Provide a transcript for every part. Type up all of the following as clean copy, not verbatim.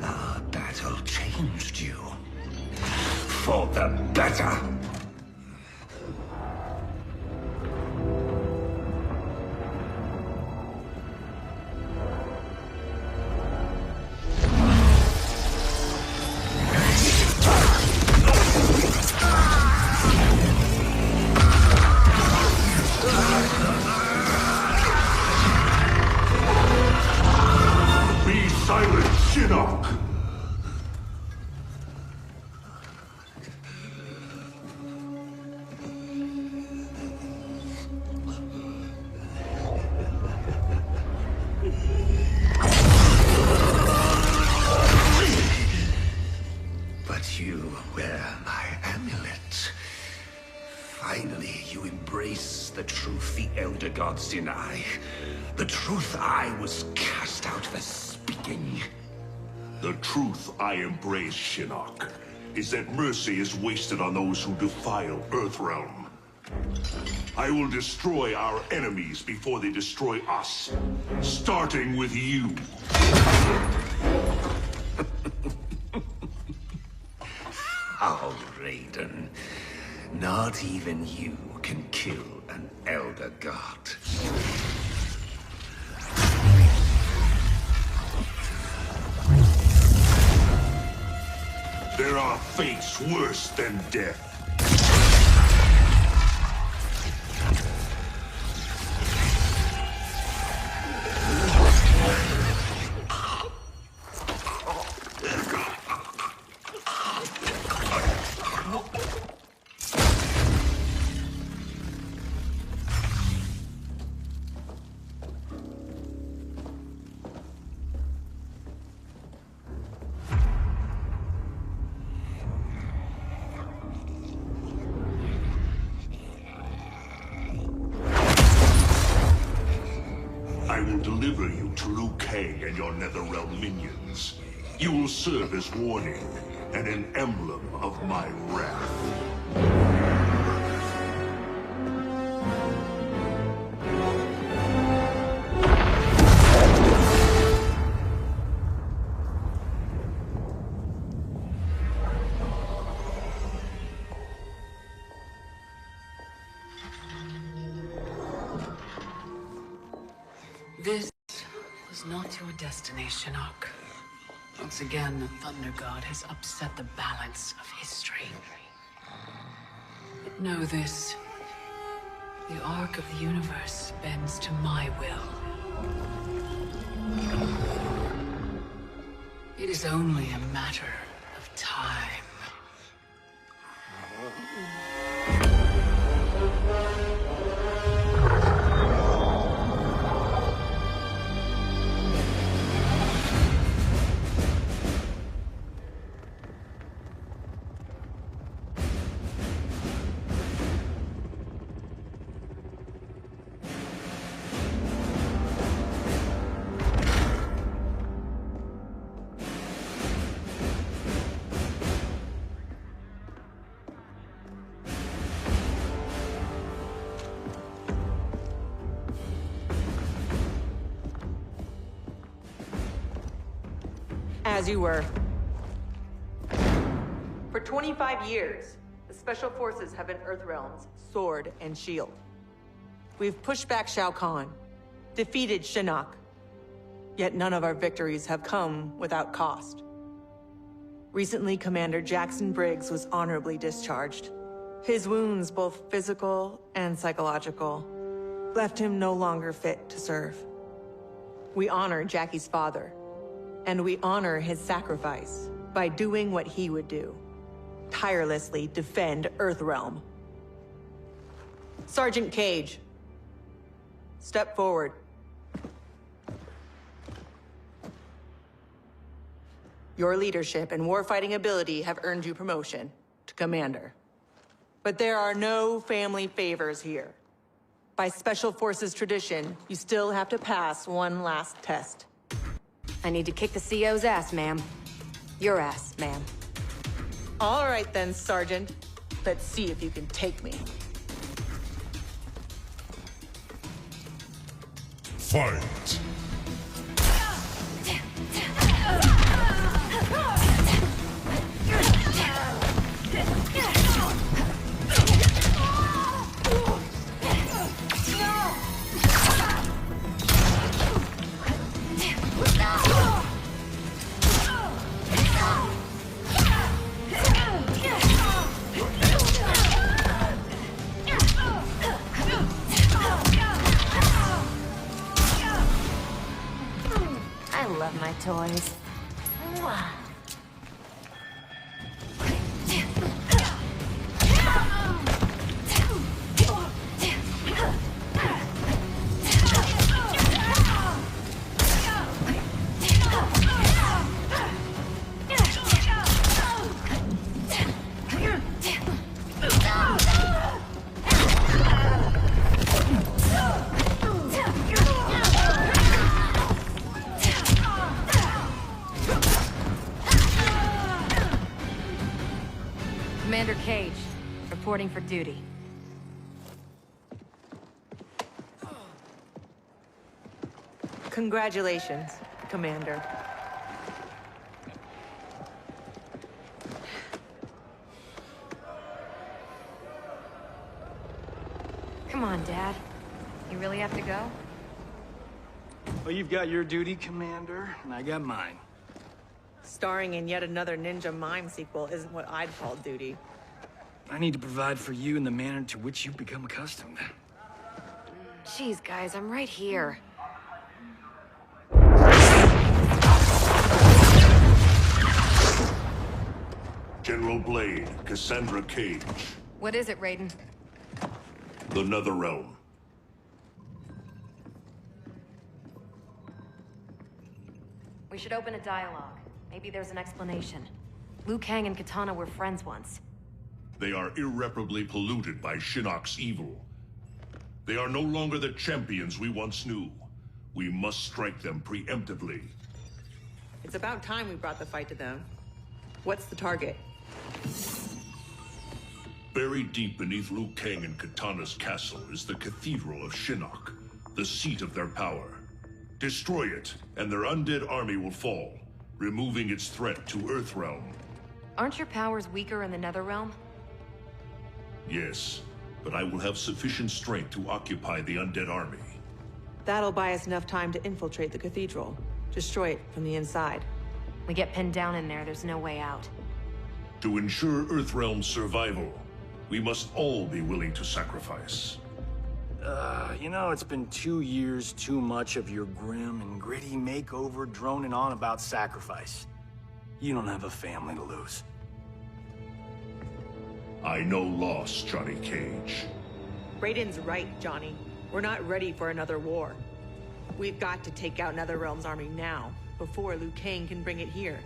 Our battle changed you. For the better. You wear my amulet. Finally, you embrace the truth the Elder Gods deny. The truth I was cast out for speaking. The truth I embrace, Shinnok, is that mercy is wasted on those who defile Earthrealm. I will destroy our enemies before they destroy us, starting with you. Oh, Raiden. Not even you can kill an Elder God. There are fates worse than death. I will deliver you to Liu Kang and your Netherrealm minions. You will serve as warning and an emblem of my wrath. This was not your destiny, Shinnok. Once again, the Thunder God has upset the balance of history. But know this. The arc of the universe bends to my will. It is only a matter of time. As you were. For 25 years, the Special Forces have been Earthrealm's sword and shield. We've pushed back Shao Kahn, defeated Shinnok, yet none of our victories have come without cost. Recently, Commander Jackson Briggs was honorably discharged. His wounds, both physical and psychological, left him no longer fit to serve. We honor Jackie's father, and we honor his sacrifice by doing what he would do. Tirelessly defend Earthrealm. Sergeant Cage, step forward. Your leadership and warfighting ability have earned you promotion to commander. But there are no family favors here. By Special Forces tradition, you still have to pass one last test. I need to kick the CO's ass, ma'am. Your ass, ma'am. All right then, Sergeant. Let's see if you can take me. Fight! I love my toys. Mwah. Commander Cage, reporting for duty. Congratulations, Commander. Come on, Dad. You really have to go? Well, you've got your duty, Commander, and I got mine. Starring in yet another Ninja Mime sequel isn't what I'd call duty. I need to provide for you in the manner to which you've become accustomed. Jeez, guys, I'm right here. General Blade, Cassandra Cage. What is it, Raiden? The Netherrealm. We should open a dialogue. Maybe there's an explanation. Liu Kang and Katana were friends once. They are irreparably polluted by Shinnok's evil. They are no longer the champions we once knew. We must strike them preemptively. It's about time we brought the fight to them. What's the target? Buried deep beneath Liu Kang and Katana's castle is the Cathedral of Shinnok, the seat of their power. Destroy it, and their undead army will fall, removing its threat to Earthrealm. Aren't your powers weaker in the Netherrealm? Yes, but I will have sufficient strength to occupy the undead army. That'll buy us enough time to infiltrate the cathedral. Destroy it from the inside. We get pinned down in there, there's no way out. To ensure Earthrealm's survival, we must all be willing to sacrifice. You know, it's been 2 years too much of your grim and gritty makeover droning on about sacrifice. You don't have a family to lose. I know loss, Johnny Cage. Raiden's right, Johnny. We're not ready for another war. We've got to take out Netherrealm's army now, before Liu Kang can bring it here.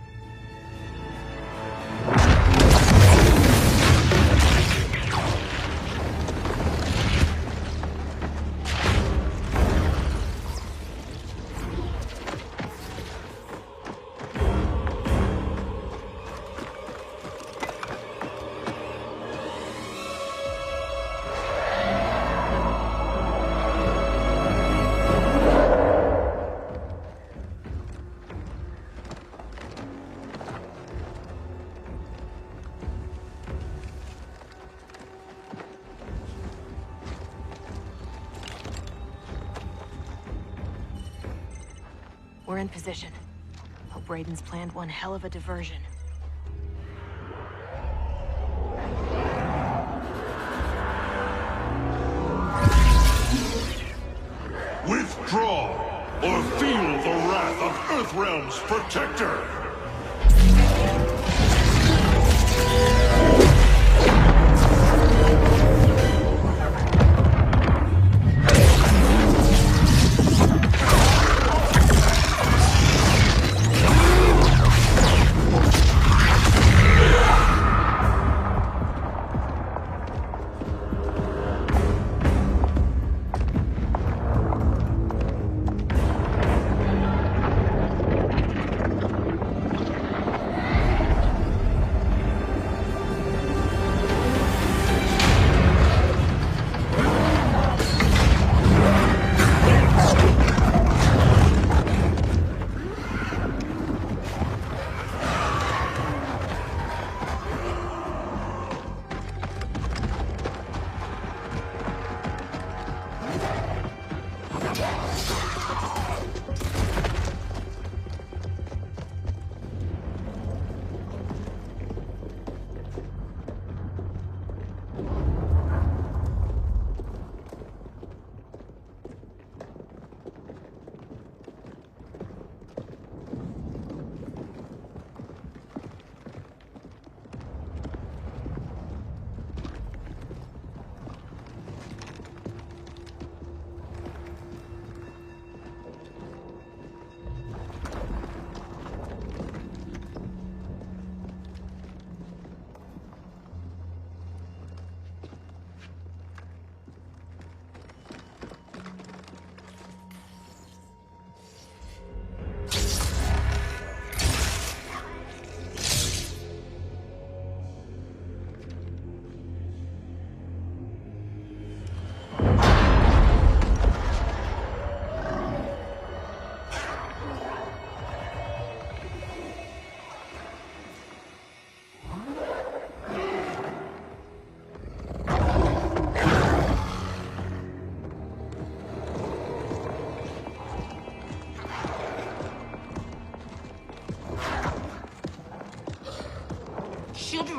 We're in position. Hope Raiden's planned one hell of a diversion. Withdraw, or feel the wrath of Earthrealm's protector!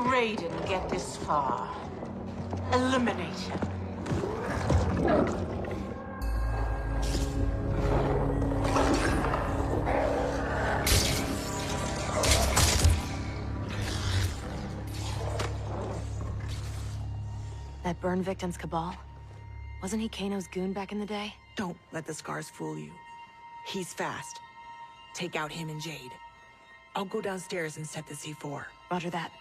Raiden get this far? Eliminate him. That burn victim's Cabal? Wasn't he Kano's goon back in the day? Don't let the scars fool you. He's fast. Take out him and Jade. I'll go downstairs and set the C4. Roger that.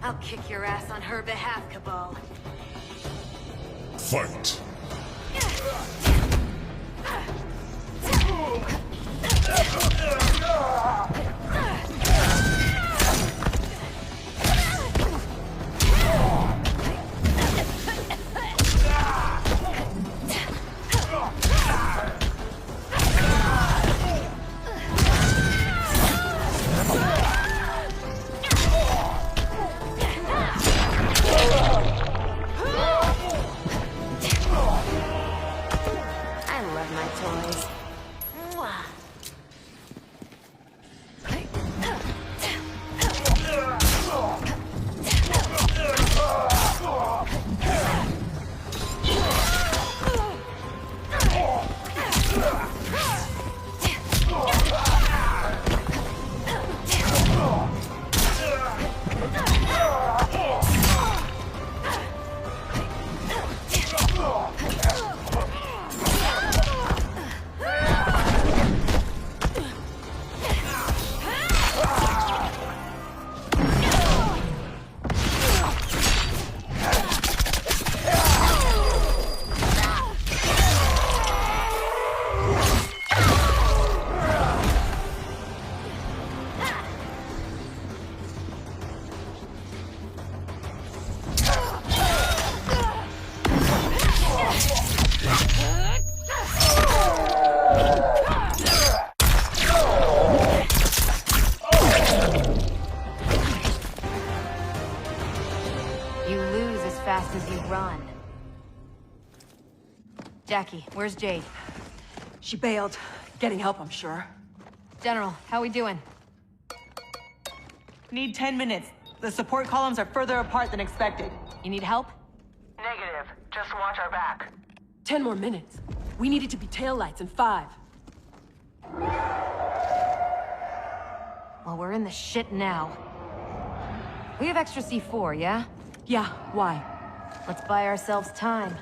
I'll kick your ass on her behalf, Cabal. Fight. Jackie, where's Jade? She bailed. Getting help, I'm sure. General, how we doing? Need 10 minutes. The support columns are further apart than expected. You need help? Negative. Just watch our back. 10 more minutes. We need it to be taillights in 5. Well, we're in the shit now. We have extra C4, yeah? Yeah, why? Let's buy ourselves time.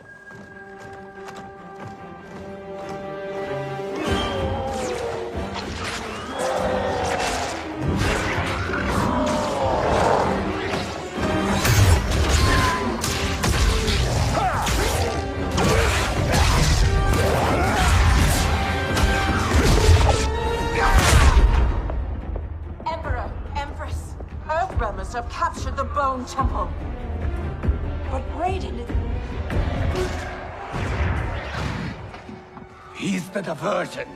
Have captured the Bone Temple. But Raiden... He's the diversion.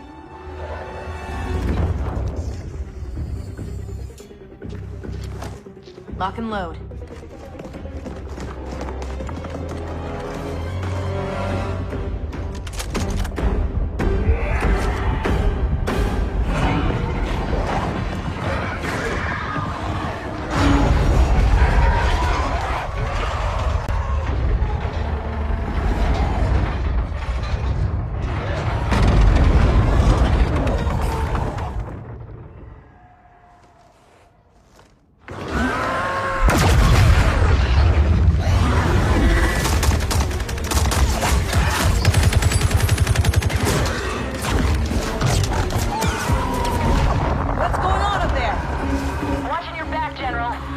Lock and load. General.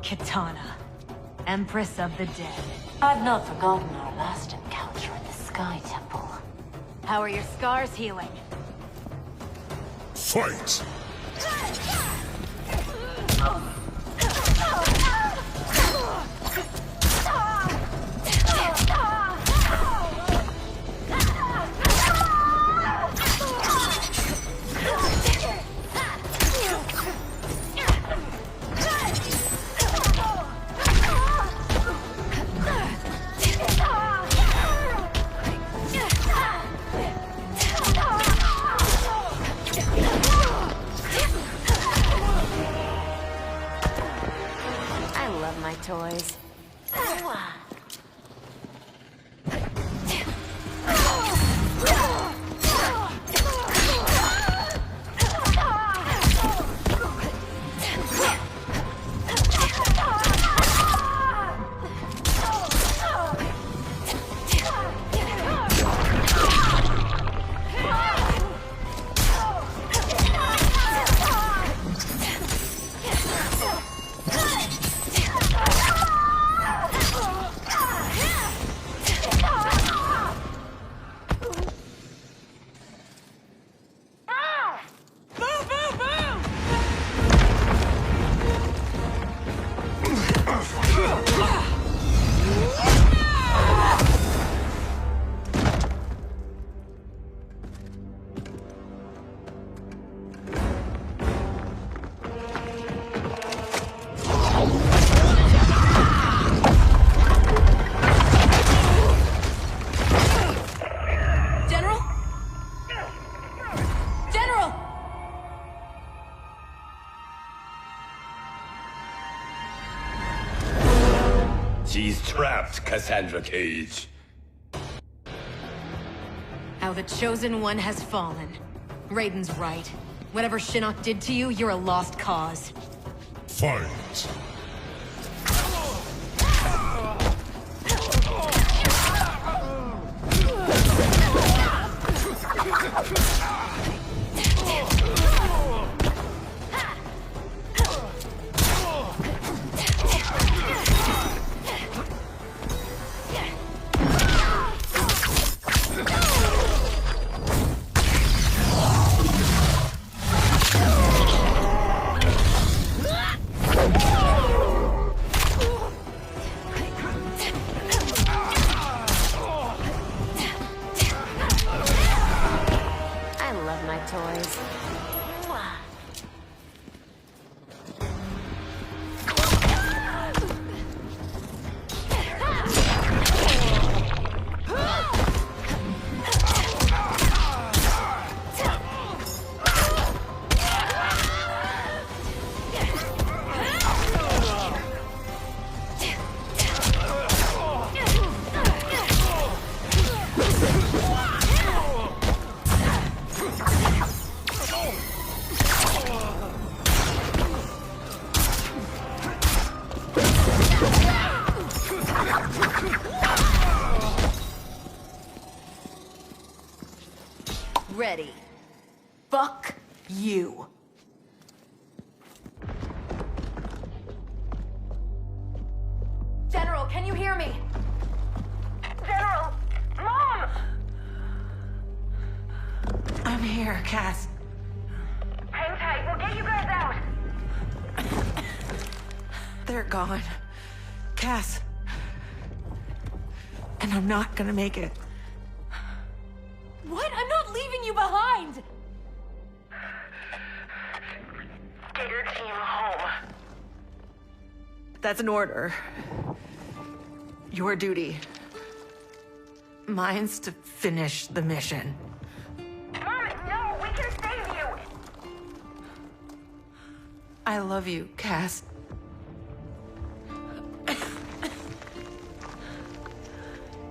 Kitana, Empress of the Dead. I've not forgotten our last encounter at the Sky Temple. How are your scars healing? Fight! I love my toys. General? General! She's trapped, Cassandra Cage. How the Chosen One has fallen. Raiden's right. Whatever Shinnok did to you, you're a lost cause. Fight! I love my toys. Ready. Fuck you. General, can you hear me? General! Mom! I'm here, Cass. Hang tight, we'll get you guys out. They're gone. Cass. And I'm not gonna make it. What? I'm not leaving you behind! team home. That's an order. Your duty. Mine's to finish the mission. Mom, no, we can save you! I love you, Cass.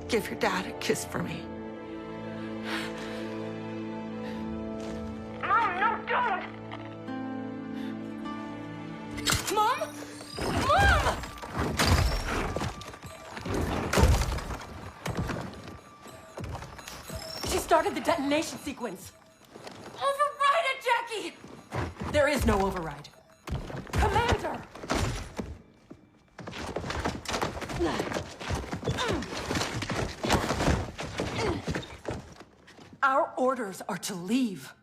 Give your dad a kiss for me. Mom, no, don't! Mom? Mom! She started the detonation sequence. Override it, Jackie! There is no override. Commander! Our orders are to leave.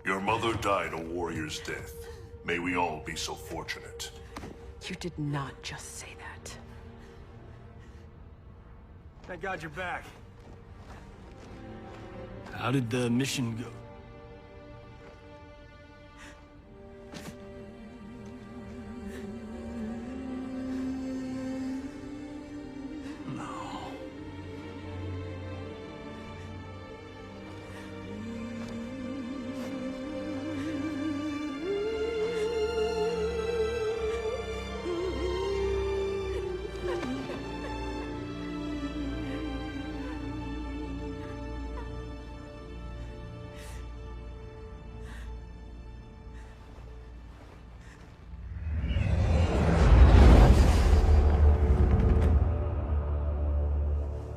Your mother died a warrior's death. May we all be so fortunate. You did not just say that. Thank God you're back. How did the mission go?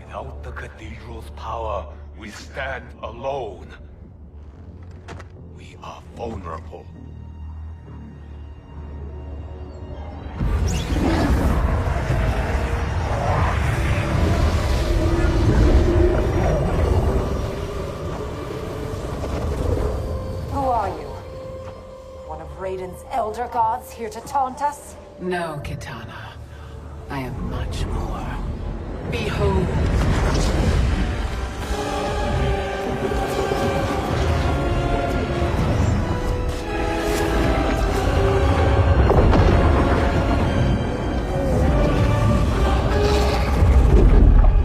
Without the cathedral's power, we stand alone. We are vulnerable. Who are you? One of Raiden's elder gods here to taunt us? No, Kitana. I am much more. Behold!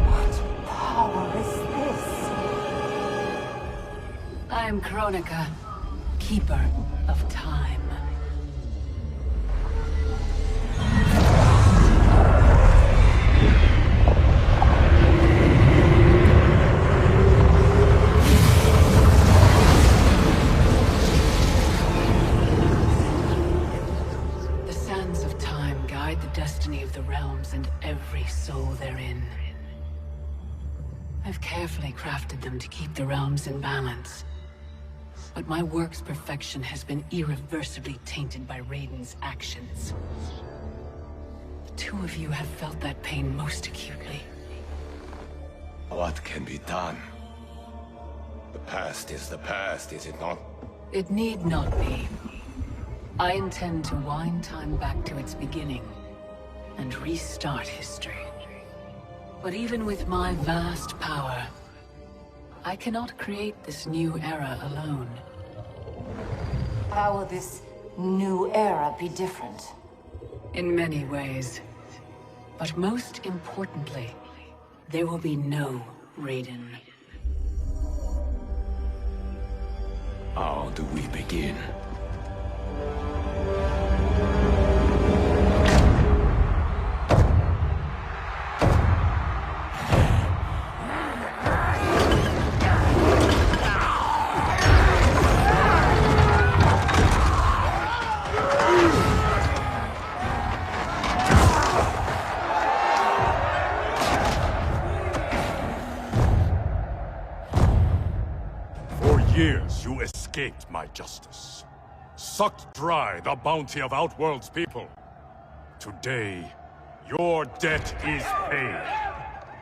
What power is this? I am Kronika, keeper of time. The sands of time guide the destiny of the realms and every soul therein. I've carefully crafted them to keep the realms in balance. But my work's perfection has been irreversibly tainted by Raiden's actions. The two of you have felt that pain most acutely. What can be done? The past is the past, is it not? It need not be. I intend to wind time back to its beginning and restart history. But even with my vast power, I cannot create this new era alone. How will this new era be different? In many ways. But most importantly, there will be no Raiden. do we begin? Years you escaped my justice. Sucked dry the bounty of Outworld's people. Today, your debt is paid.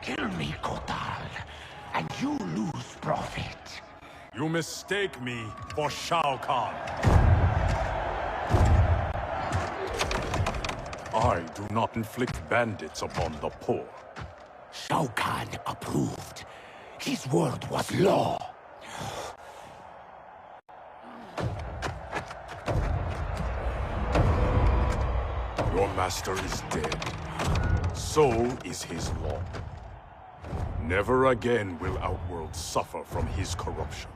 Kill me, Kotal, and you lose profit. You mistake me for Shao Kahn. I do not inflict bandits upon the poor. Shao Kahn approved. His word was law. Your master is dead. So is his law. Never again will Outworld suffer from his corruption.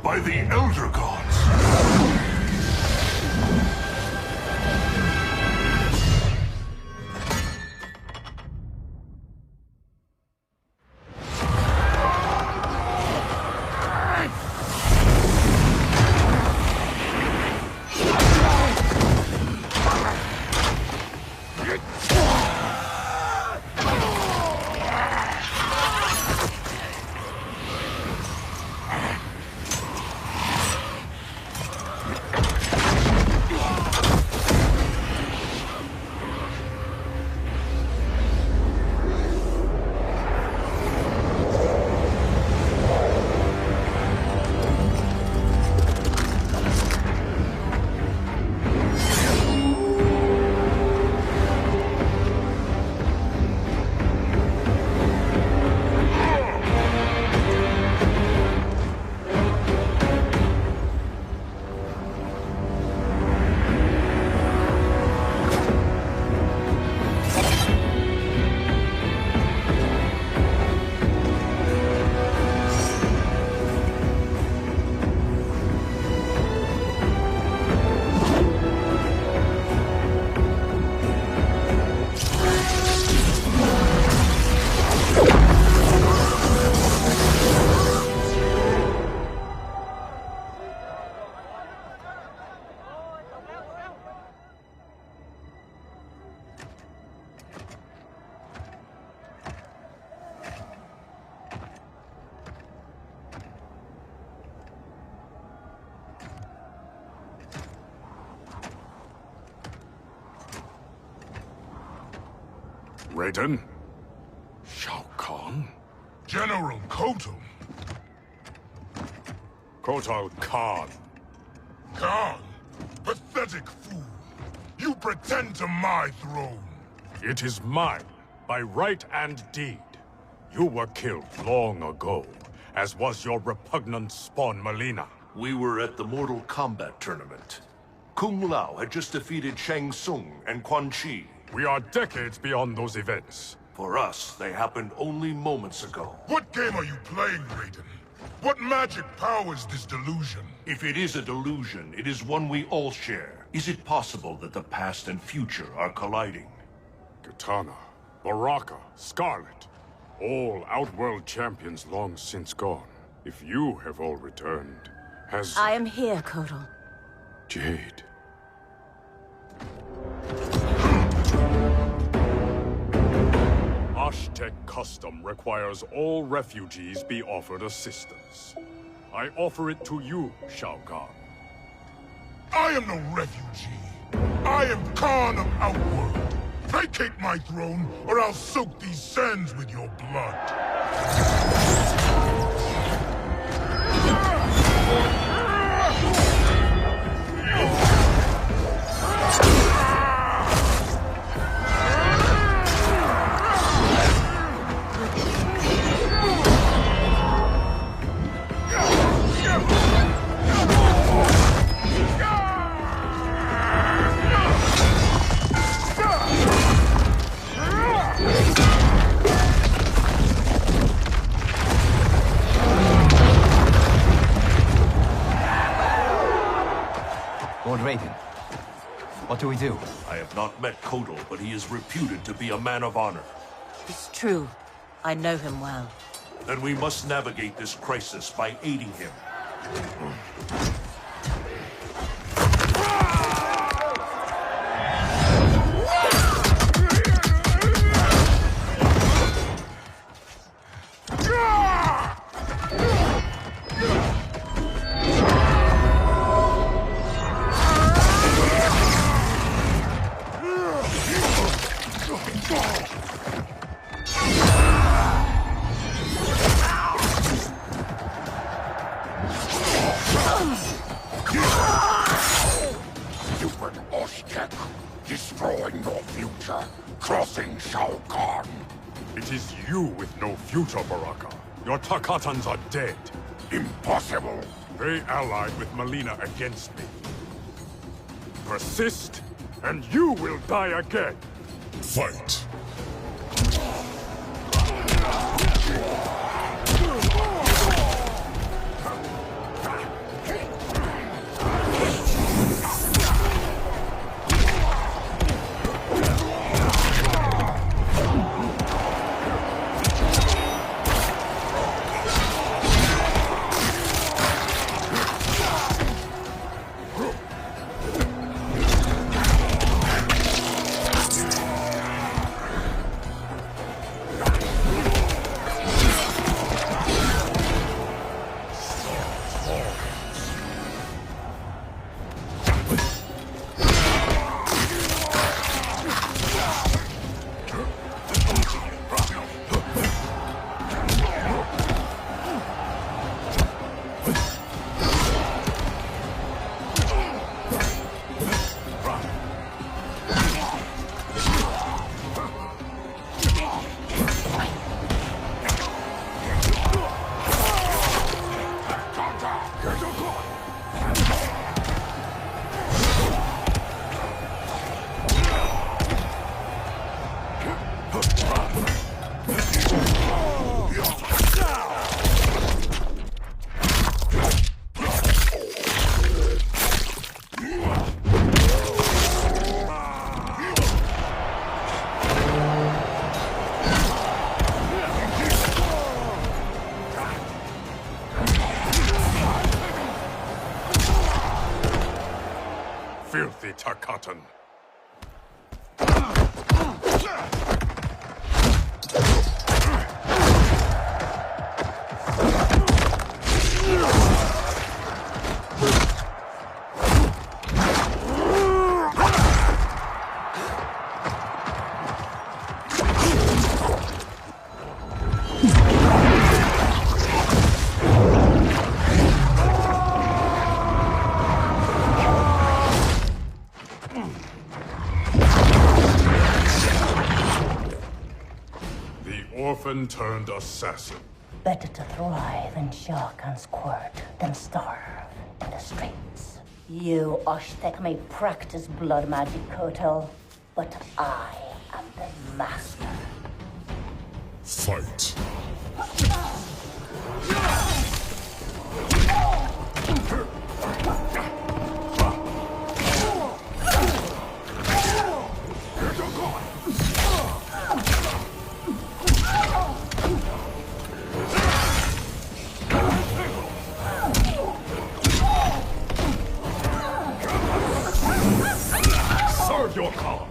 By the Elder Gods! Raiden? Shao Kahn? General Kotal! Kotal Kahn. Khan! Pathetic fool! You pretend to my throne! It is mine, by right and deed. You were killed long ago, as was your repugnant spawn Melina. We were at the Mortal Kombat tournament. Kung Lao had just defeated Shang Tsung and Quan Chi. We are decades beyond those events. For us, they happened only moments ago. What game are you playing, Raiden? What magic powers this delusion? If it is a delusion, it is one we all share. Is it possible that the past and future are colliding? Katana, Baraka, Scarlet. All Outworld champions long since gone. If you have all returned, has... I am here, Kotal. Jade. Aztec custom requires all refugees be offered assistance. I offer it to you, Shao Kahn. I am no refugee. I am Khan of Outworld. Vacate my throne, or I'll soak these sands with your blood. Lord Raiden, what do we do? I have not met Kotal, but he is reputed to be a man of honor. It's true. I know him well. Then we must navigate this crisis by aiding him. Stupid Aztec, destroying your future, crossing Shao Kahn. It is you with no future, Baraka. Your Takatans are dead. Impossible. They allied with Melina against me. Persist, and you will die again. Fight. Filthy Takatan. Orphan turned assassin. Better to thrive in Shao Kahn's court than starve in the streets. You Aztec may practice blood magic, Kotal, but I am the master. Fight. Preserve your calm.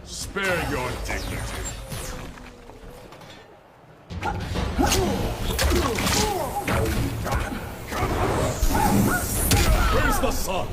Spare your dignity. Where's the sun?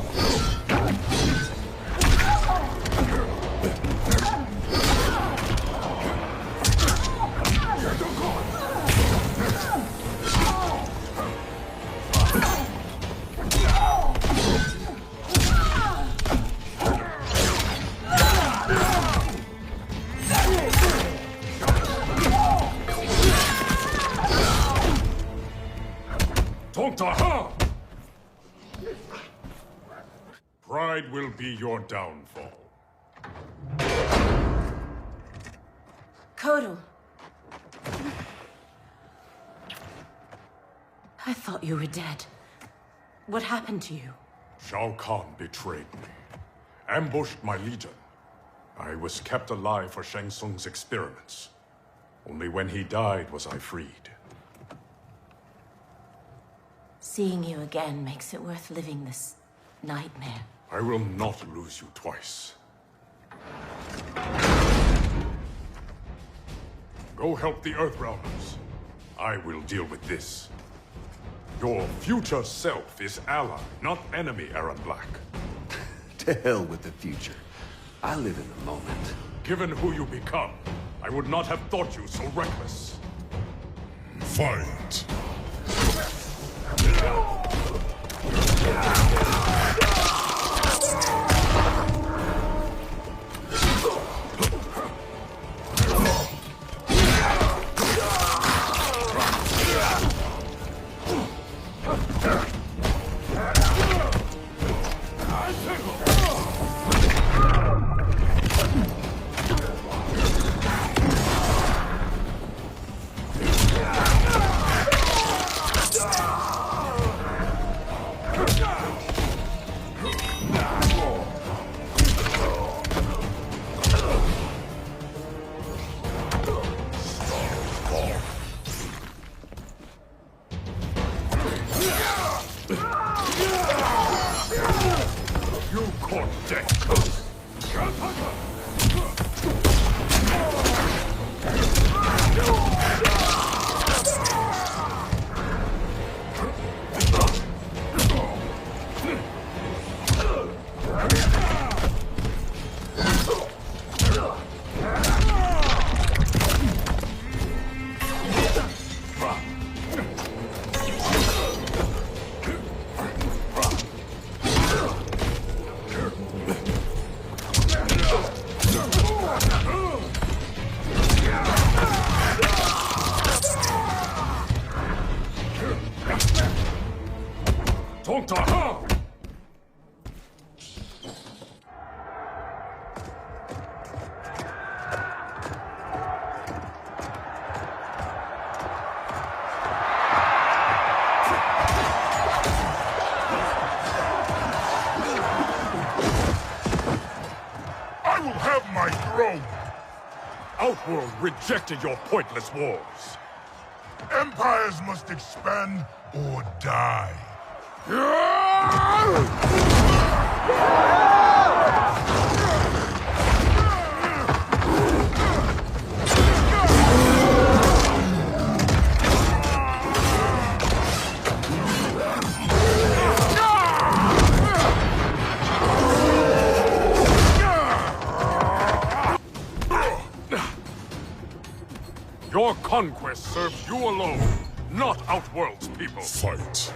Pride will be your downfall. Kotal. I thought you were dead. What happened to you? Shao Kahn betrayed me, ambushed my legion. I was kept alive for Shang Tsung's experiments. Only when he died was I freed. Seeing you again makes it worth living this nightmare. I will not lose you twice. Go help the Earthrealmers. I will deal with this. Your future self is ally, not enemy, Aaron Black. To hell with the future. I live in the moment. Given who you become, I would not have thought you so reckless. Fight! Outworld rejected your pointless wars. Empires must expand or die. Your conquest serves you alone, not Outworld's people. Fight.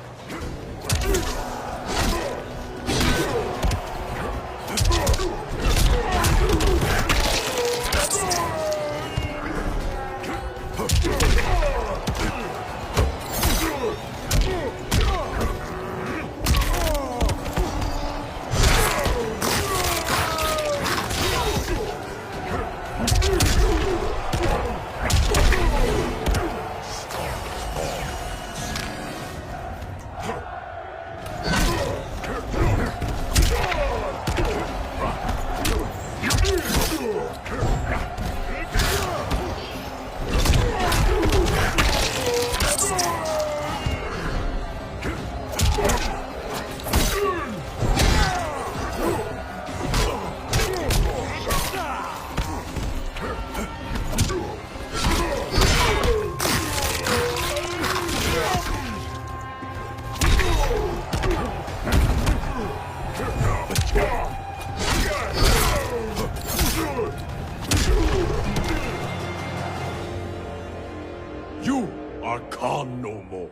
Khan no more.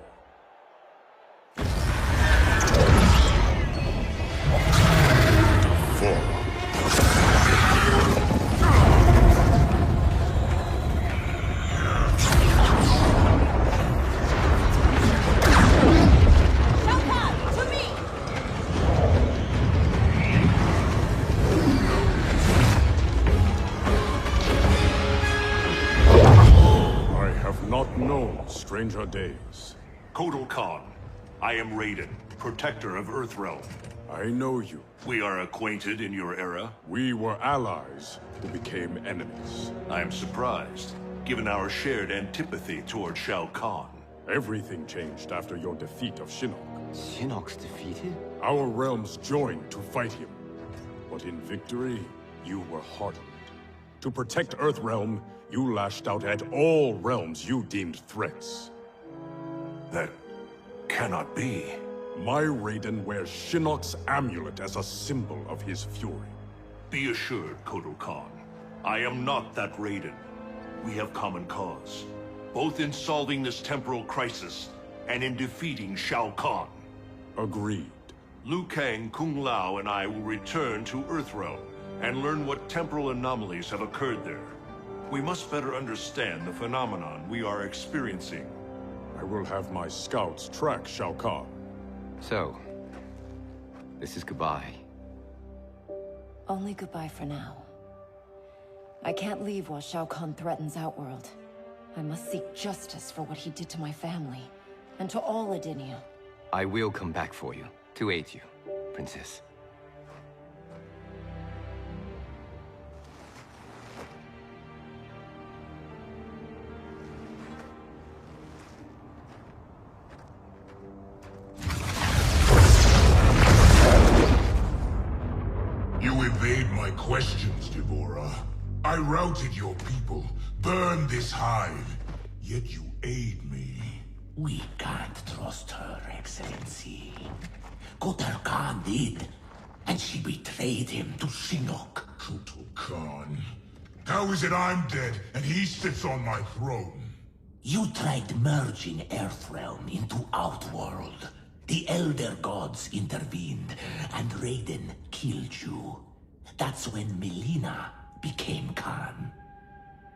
Not known stranger days. Kotal Khan, I am Raiden, protector of Earthrealm. I know you. We are acquainted in your era. We were allies who became enemies. I am surprised, given our shared antipathy toward Shao Kahn. Everything changed after your defeat of Shinnok. Shinnok's defeated? Our realms joined to fight him. But in victory, you were hardened. To protect Earthrealm, you lashed out at all realms you deemed threats. That cannot be. My Raiden wears Shinnok's amulet as a symbol of his fury. Be assured, Kotal Khan, I am not that Raiden. We have common cause, both in solving this temporal crisis and in defeating Shao Kahn. Agreed. Liu Kang, Kung Lao, and I will return to Earthrealm and learn what temporal anomalies have occurred there. We must better understand the phenomenon we are experiencing. I will have my scouts track Shao Kahn. So, this is goodbye. Only goodbye for now. I can't leave while Shao Kahn threatens Outworld. I must seek justice for what he did to my family, and to all Edinia. I will come back for you, to aid you, Princess. Questions, Devora. I routed your people, burned this hive, yet you aid me. We can't trust her, Excellency. Kotal Khan did, and she betrayed him to Shinnok. Kotal Khan? How is it I'm dead, and he sits on my throne? You tried merging Earthrealm into Outworld. The Elder Gods intervened, and Raiden killed you. That's when Melina became Khan.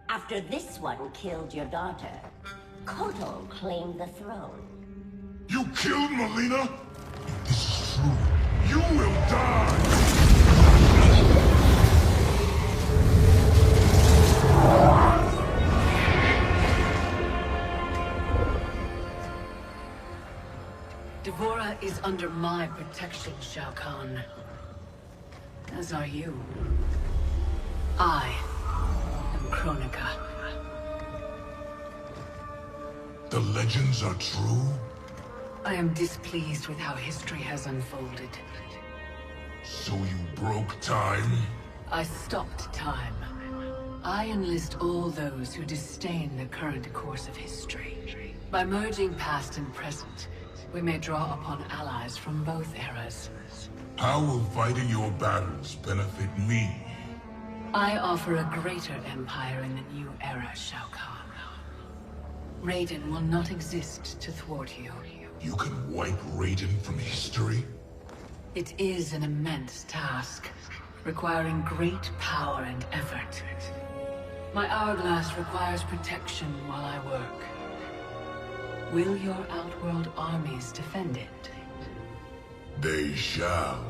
After this one killed your daughter, Kotal claimed the throne. You killed Melina? If this is true, you will die! Devora is under my protection, Shao Kahn. As are you. I am Kronika. The legends are true? I am displeased with how history has unfolded. So you broke time? I stopped time. I enlist all those who disdain the current course of history. By merging past and present, we may draw upon allies from both eras. How will fighting your battles benefit me? I offer a greater empire in the new era, Shao Kahn. Raiden will not exist to thwart you. You can wipe Raiden from history? It is an immense task, requiring great power and effort. My hourglass requires protection while I work. Will your Outworld armies defend it? They shall.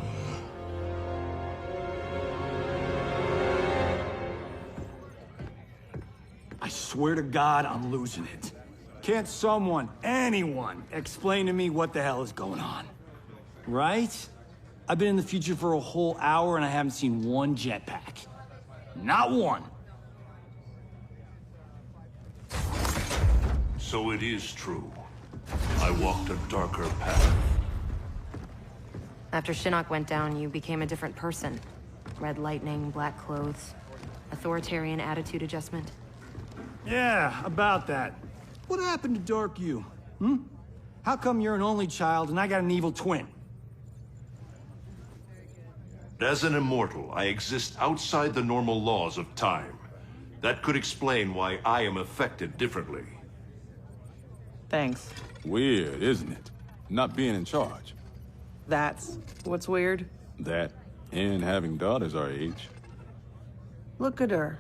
I swear to God, I'm losing it. Can't someone, anyone, explain to me what the hell is going on? Right? I've been in the future for a whole hour and I haven't seen one jetpack. Not one. So it is true. I walked a darker path. After Shinnok went down, you became a different person. Red lightning, black clothes, authoritarian attitude adjustment. Yeah, about that. What happened to Dark You? How come you're an only child and I got an evil twin? As an immortal, I exist outside the normal laws of time. That could explain why I am affected differently. Thanks. Weird, isn't it? Not being in charge. That's what's weird. That, and having daughters our age. Look at her.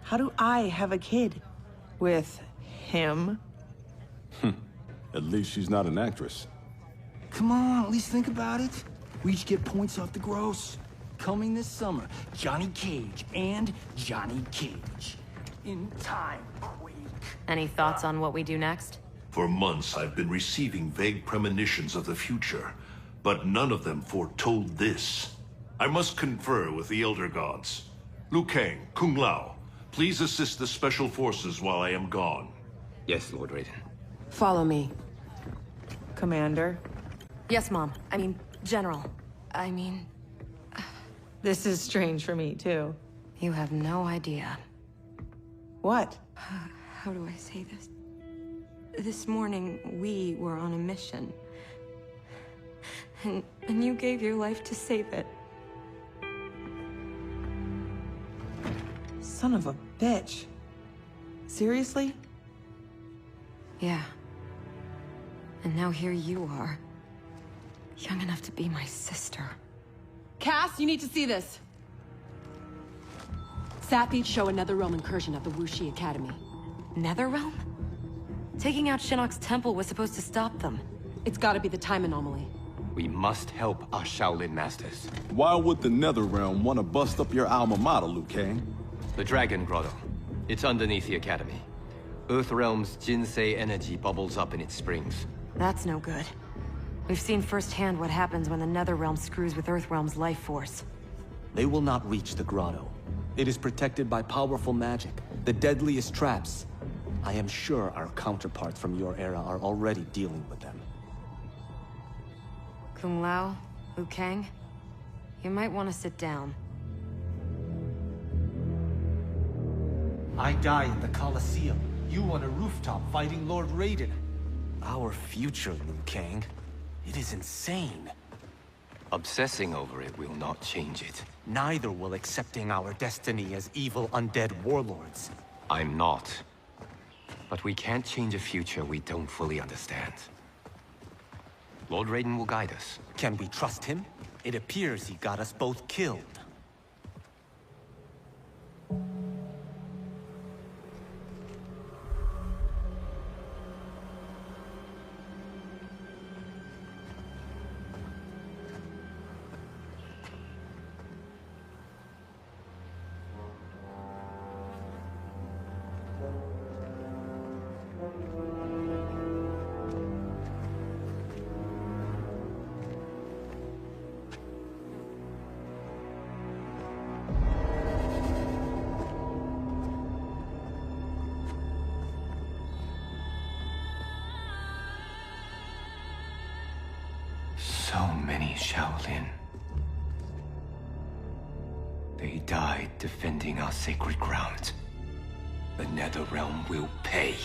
How do I have a kid? With him? At least she's not an actress. Come on, at least think about it. We each get points off the gross. Coming this summer, Johnny Cage and Johnny Cage. In time, Quake. Any thoughts on what we do next? For months, I've been receiving vague premonitions of the future, but none of them foretold this. I must confer with the Elder Gods. Liu Kang, Kung Lao, please assist the Special Forces while I am gone. Yes, Lord Raiden. Follow me. Commander? Yes, Mom. I mean, General. I mean... This is strange for me, too. You have no idea. What? How do I say this? This morning, we were on a mission. And you gave your life to save it. Son of a bitch. Seriously? Yeah. And now here you are. Young enough to be my sister. Cass, you need to see this. Sapphies show another realm incursion at the Wuxi Academy. Netherrealm? Taking out Shinnok's temple was supposed to stop them. It's gotta be the time anomaly. We must help our Shaolin masters. Why would the Netherrealm want to bust up your alma mater, Liu Kang? The Dragon Grotto. It's underneath the Academy. Earthrealm's Jinsei energy bubbles up in its springs. That's no good. We've seen firsthand what happens when the Netherrealm screws with Earthrealm's life force. They will not reach the grotto. It is protected by powerful magic, the deadliest traps. I am sure our counterparts from your era are already dealing with them. Kung Lao, Liu Kang, you might want to sit down. I die in the Colosseum. You on a rooftop fighting Lord Raiden. Our future, Liu Kang. It is insane. Obsessing over it will not change it. Neither will accepting our destiny as evil undead warlords. I'm not. But we can't change a future we don't fully understand. Lord Raiden will guide us. Can we trust him? It appears he got us both killed. So many Shaolin. They died defending our sacred ground. The Netherrealm will pay.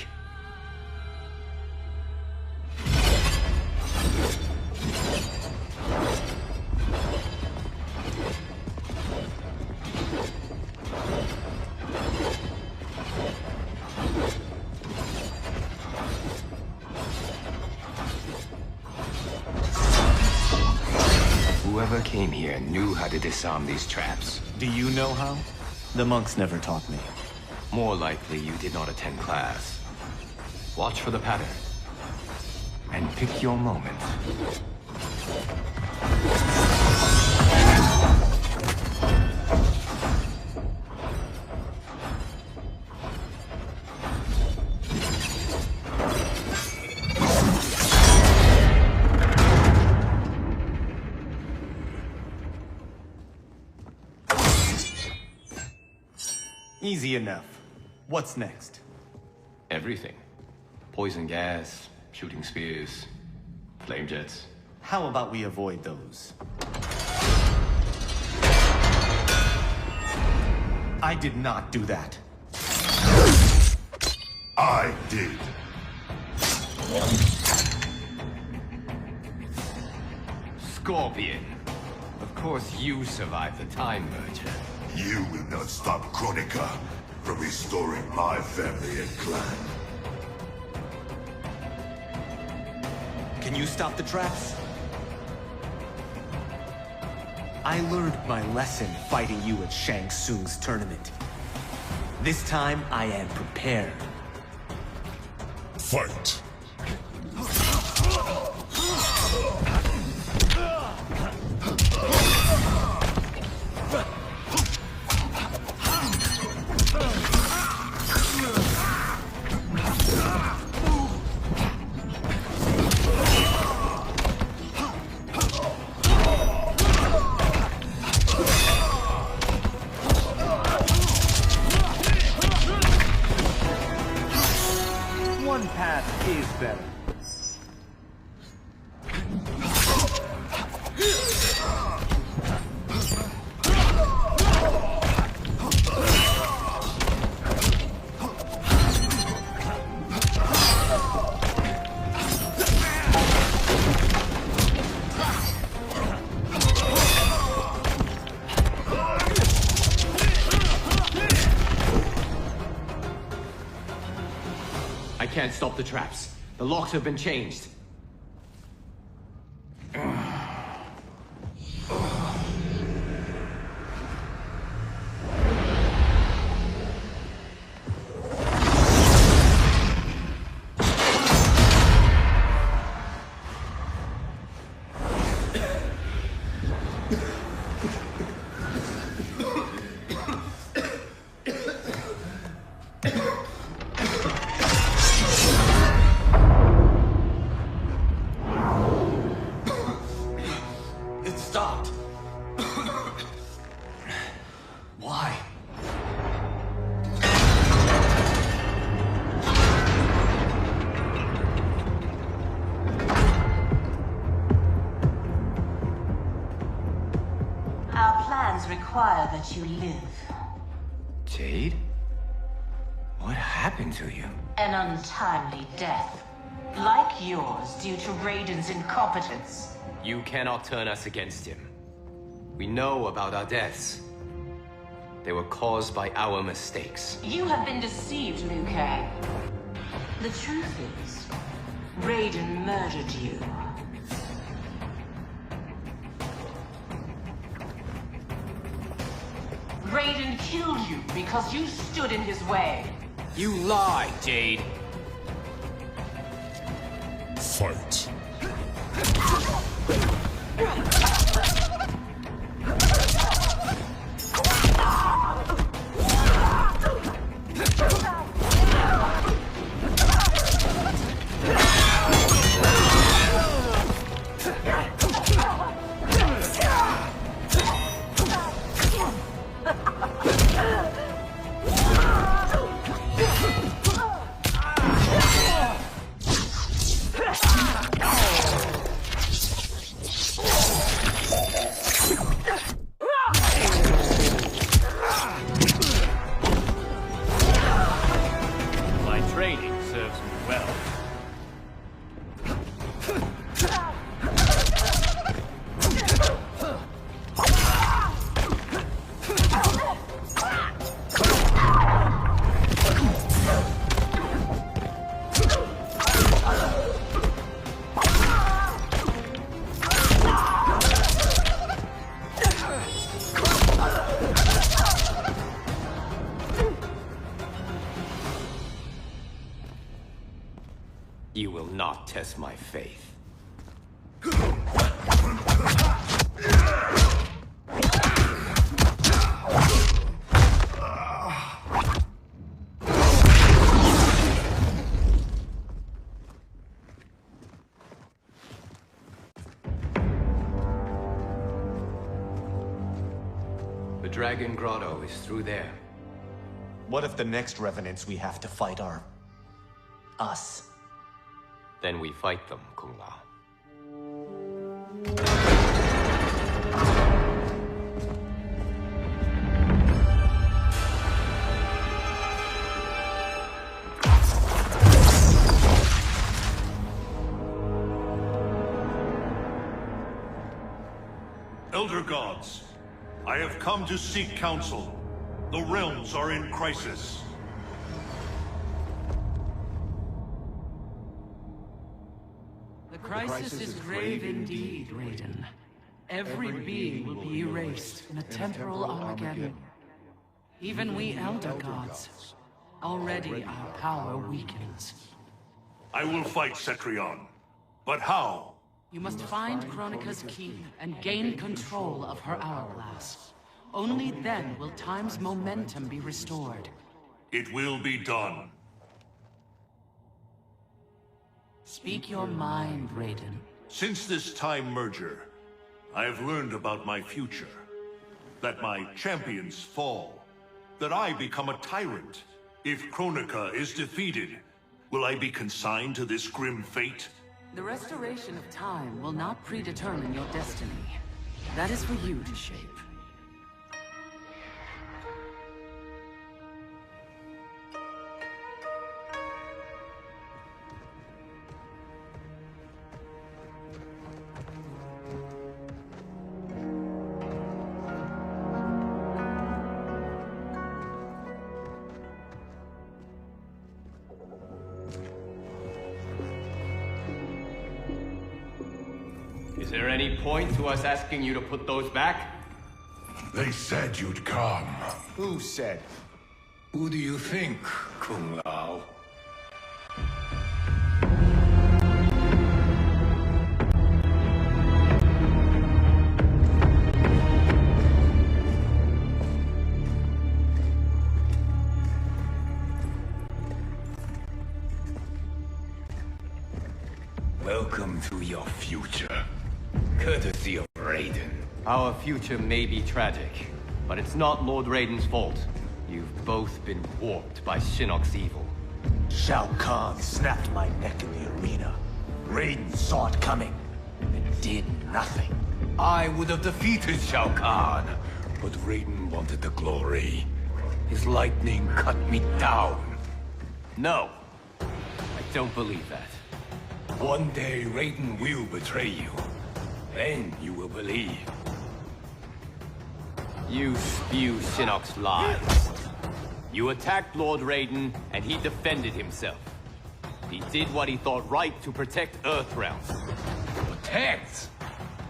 Whoever came here knew how to disarm these traps. Do you know how? The monks never taught me. More likely you did not attend class. Watch for the pattern. And pick your moment. Easy enough. What's next? Everything. Poison gas, shooting spears, flame jets. How about we avoid those? I did not do that. I did. Scorpion. Of course you survived the time merger. You will not stop Kronika from restoring my family and clan. Can you stop the traps? I learned my lesson fighting you at Shang Tsung's tournament. This time, I am prepared. Fight! One path is better. I can't stop the traps. The locks have been changed. It stopped. Why? Our plans require that you live. Jade? What happened to you? An untimely death. Like yours, due to Raiden's incompetence. You cannot turn us against him. We know about our deaths. They were caused by our mistakes. You have been deceived, Liu Kang. The truth is, Raiden murdered you. Raiden killed you because you stood in his way. You lie, Jade. Fight. My training serves me well. You will not test my faith. The Dragon Grotto is through there. What if the next revenants we have to fight are... us? Then we fight them, Kung Lao. Elder gods, I have come to seek counsel. The realms are in crisis. The crisis is grave indeed, Raiden. Every being will be erased in a temporal Armageddon. Even we Elder Gods. Already our power weakens. I will fight Cetrion. But how? You must find Kronika's key and gain control of her hourglass. Only then will time's momentum be restored. It will be done. Speak your mind, Raiden. Since this time merger, I have learned about my future. That my champions fall. That I become a tyrant. If Kronika is defeated, will I be consigned to this grim fate? The restoration of time will not predetermine your destiny. That is for you to shape. Is there any point to us asking you to put those back? They said you'd come. Who said? Who do you think, Kung Lao? Welcome to your future. Courtesy of Raiden. Our future may be tragic, but it's not Lord Raiden's fault. You've both been warped by Shinnok's evil. Shao Kahn snapped my neck in the arena. Raiden saw it coming and did nothing. I would have defeated Shao Kahn, but Raiden wanted the glory. His lightning cut me down. No, I don't believe that. One day Raiden will betray you. Then you will believe. You spew Shinnok's lies. You attacked Lord Raiden, and he defended himself. He did what he thought right to protect Earthrealm. Protect?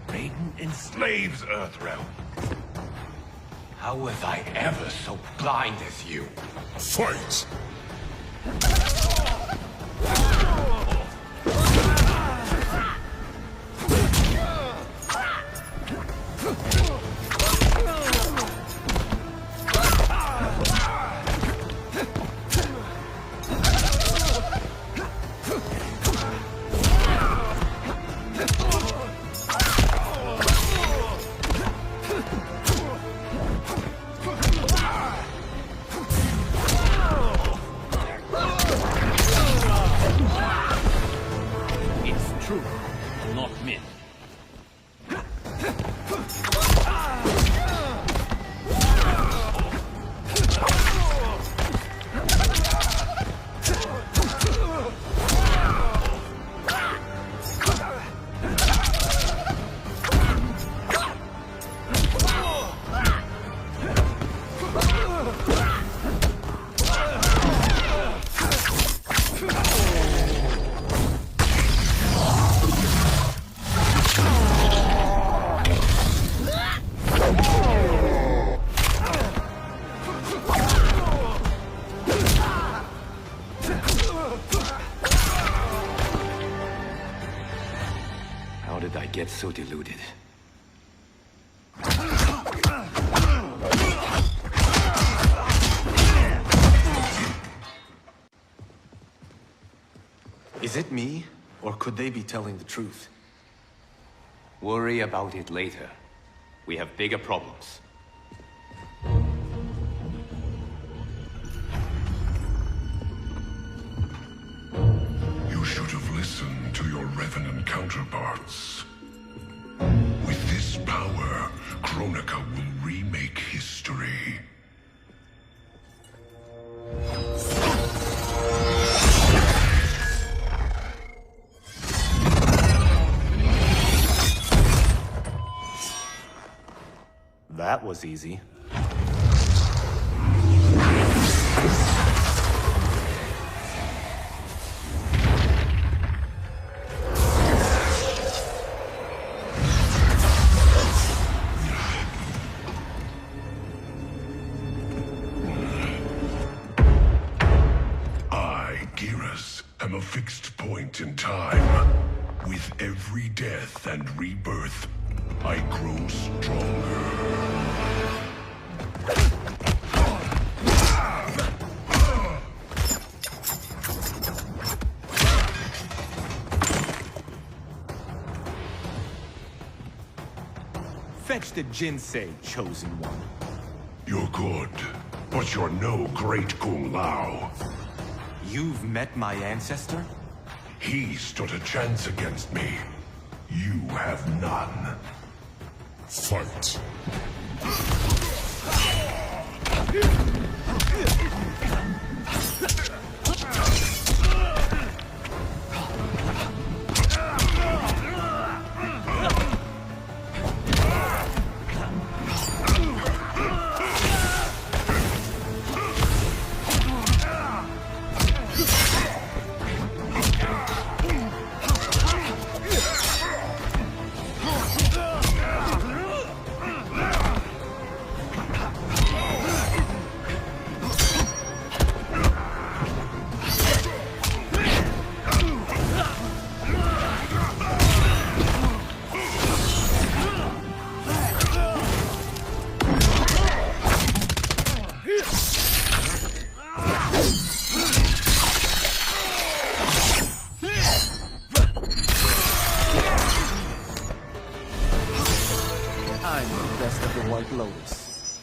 Raiden enslaves Earthrealm. How was I ever so blind as you? Fight! Get so deluded. Is it me, or could they be telling the truth? Worry about it later. We have bigger problems. You should have listened to your Revenant counterparts. With this power, Kronika will remake history. That was easy. point in time, with every death and rebirth, I grow stronger. Fetch the Jinsei, Chosen One. You're good, but you're no great Kung Lao. You've met my ancestor? He stood a chance against me. You have none. Fight. I'm the best of the White Lotus.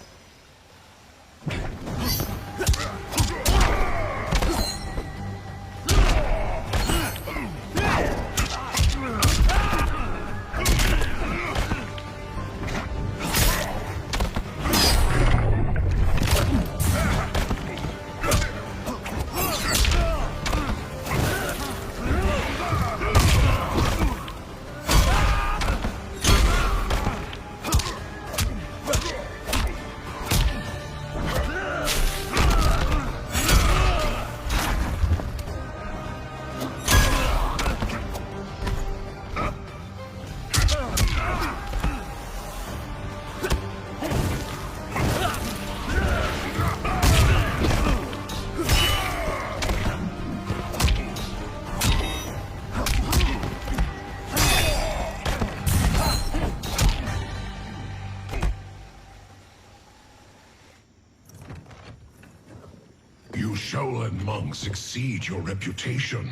You Shaolin monks exceed your reputation.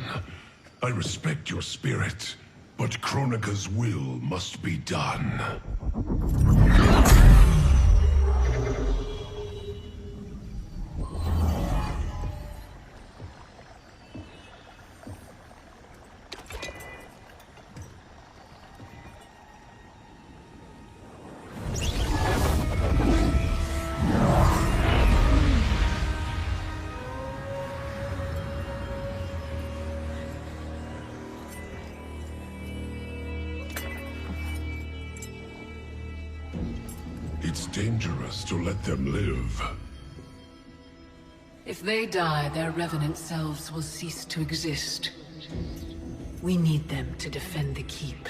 I respect your spirit, but Kronika's will must be done. It's dangerous to let them live. If they die, their revenant selves will cease to exist. We need them to defend the keep.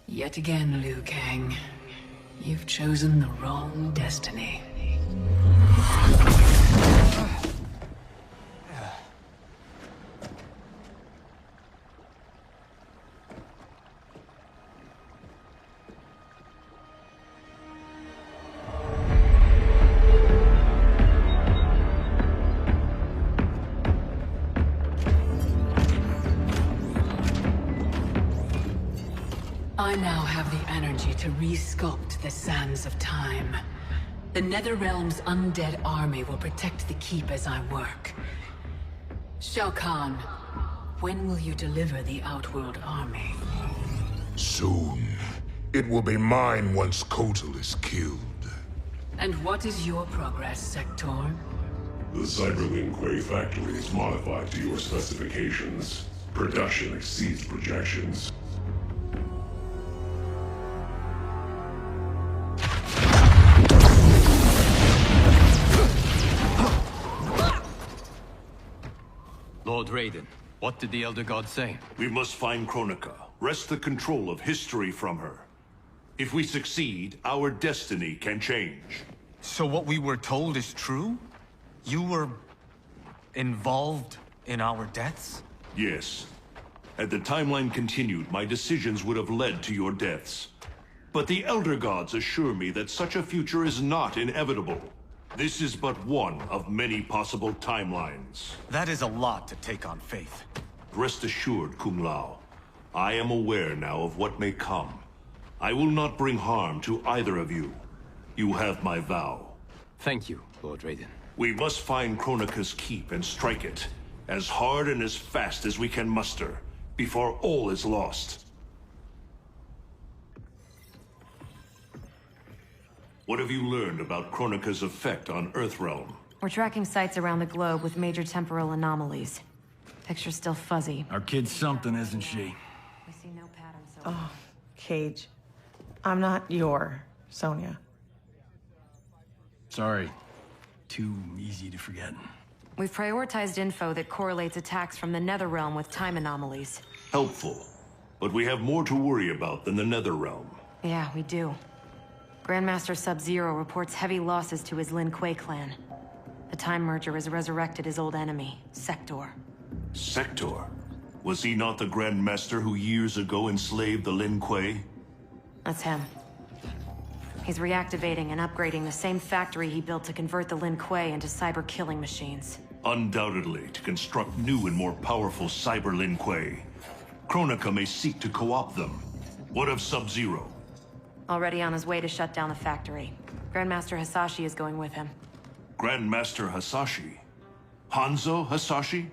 Yet again, Liu Kang. You've chosen the wrong destiny. I now have the energy to re-sculpt the sands of time. The Netherrealm's undead army will protect the keep as I work. Shao Kahn, when will you deliver the Outworld army? Soon. It will be mine once Kotal is killed. And what is your progress, Sector? The Cyberlink Quay factory is modified to your specifications. Production exceeds projections. Lord Raiden, what did the Elder God say? We must find Kronika, wrest the control of history from her. If we succeed, our destiny can change. So what we were told is true? You were involved in our deaths? Yes. Had the timeline continued, my decisions would have led to your deaths. But the Elder Gods assure me that such a future is not inevitable. This is but one of many possible timelines. That is a lot to take on faith. Rest assured, Kung Lao. I am aware now of what may come. I will not bring harm to either of you. You have my vow. Thank you, Lord Raiden. We must find Kronika's keep and strike it, as hard and as fast as we can muster, before all is lost. What have you learned about Kronika's effect on Earthrealm? We're tracking sites around the globe with major temporal anomalies. Picture's still fuzzy. Our kid's something, isn't she? We see no pattern so Oh, Cage. I'm not your Sonya. Sorry. Too easy to forget. We've prioritized info that correlates attacks from the Netherrealm with time anomalies. Helpful. But we have more to worry about than the Netherrealm. Yeah, we do. Grandmaster Sub-Zero reports heavy losses to his Lin Kuei clan. The Time Merger has resurrected his old enemy, Sector. Sector? Was he not the Grandmaster who years ago enslaved the Lin Kuei? That's him. He's reactivating and upgrading the same factory he built to convert the Lin Kuei into cyber-killing machines. Undoubtedly, to construct new and more powerful cyber Lin Kuei. Kronika may seek to co-opt them. What of Sub-Zero? Already on his way to shut down the factory. Grandmaster Hasashi is going with him. Grandmaster Hasashi? Hanzo Hasashi?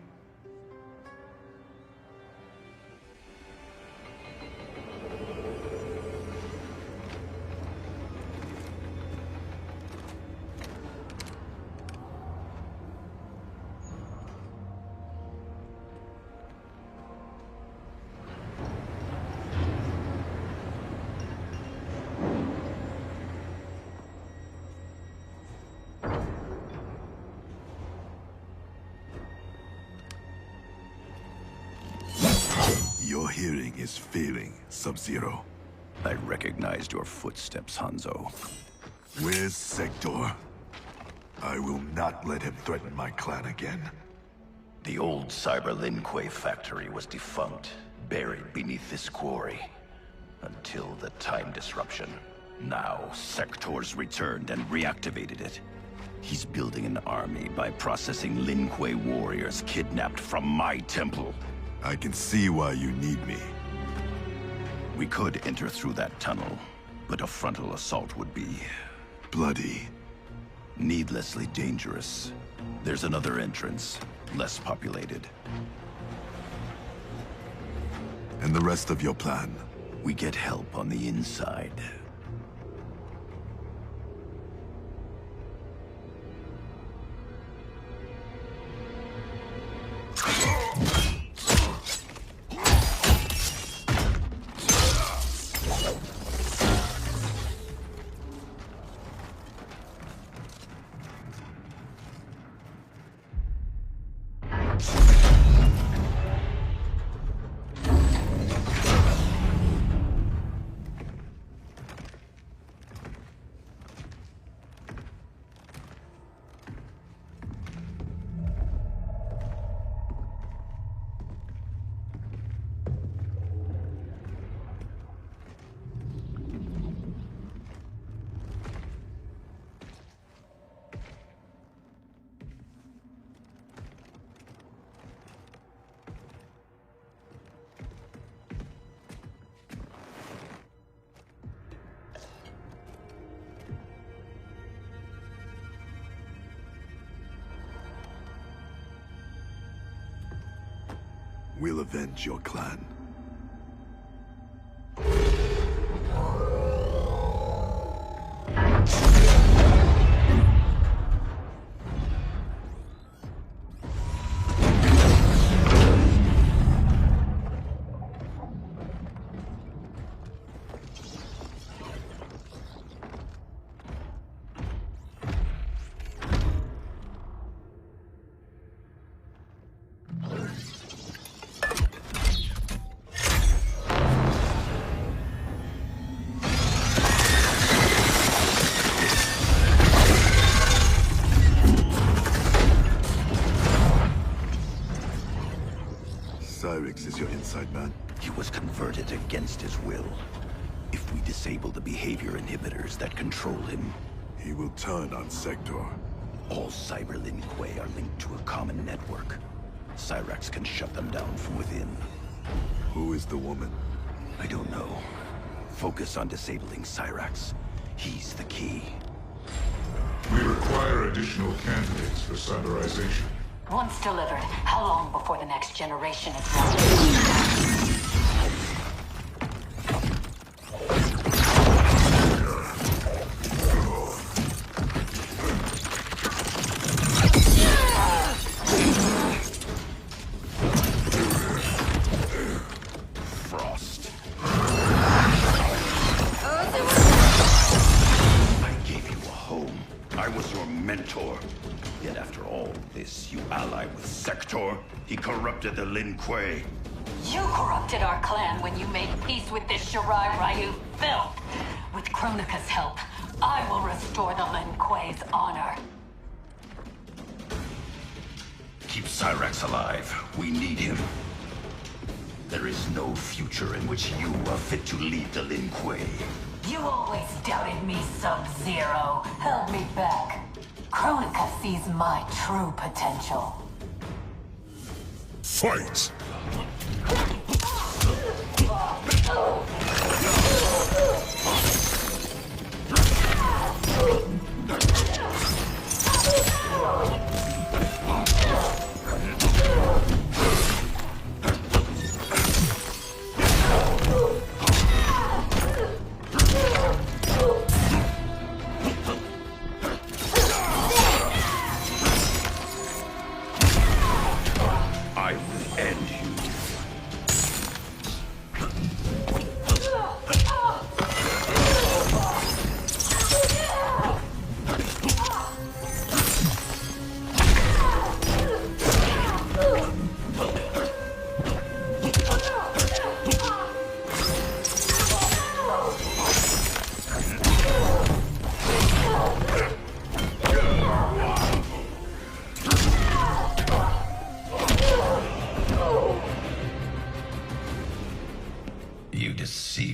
Your hearing is failing, Sub-Zero. I recognized your footsteps, Hanzo. Where's Sector? I will not let him threaten my clan again. The old Cyber Lin Kuei factory was defunct, buried beneath this quarry. Until the time disruption. Now, Sector's returned and reactivated it. He's building an army by processing Lin Kuei warriors kidnapped from my temple. I can see why you need me. We could enter through that tunnel, but a frontal assault would be... bloody. Needlessly dangerous. There's another entrance, less populated. And the rest of your plan? We get help on the inside. We'll avenge your clan. Cyrix is your inside man? He was converted against his will. If we disable the behavior inhibitors that control him, he will turn on Sector. All Cyber Lin Kuei are linked to a common network. Cyrax can shut them down from within. Who is the woman? I don't know. Focus on disabling Cyrax. He's the key. We require additional candidates for cyberization. Once delivered, how long before the next generation is ready? The Lin Kuei. You corrupted our clan when you made peace with this Shirai Ryu filth. With Kronika's help, I will restore the Lin Kuei's honor. Keep Cyrax alive. We need him. There is no future in which you are fit to lead the Lin Kuei. You always doubted me, Sub-Zero. Held me back. Kronika sees my true potential. Fight!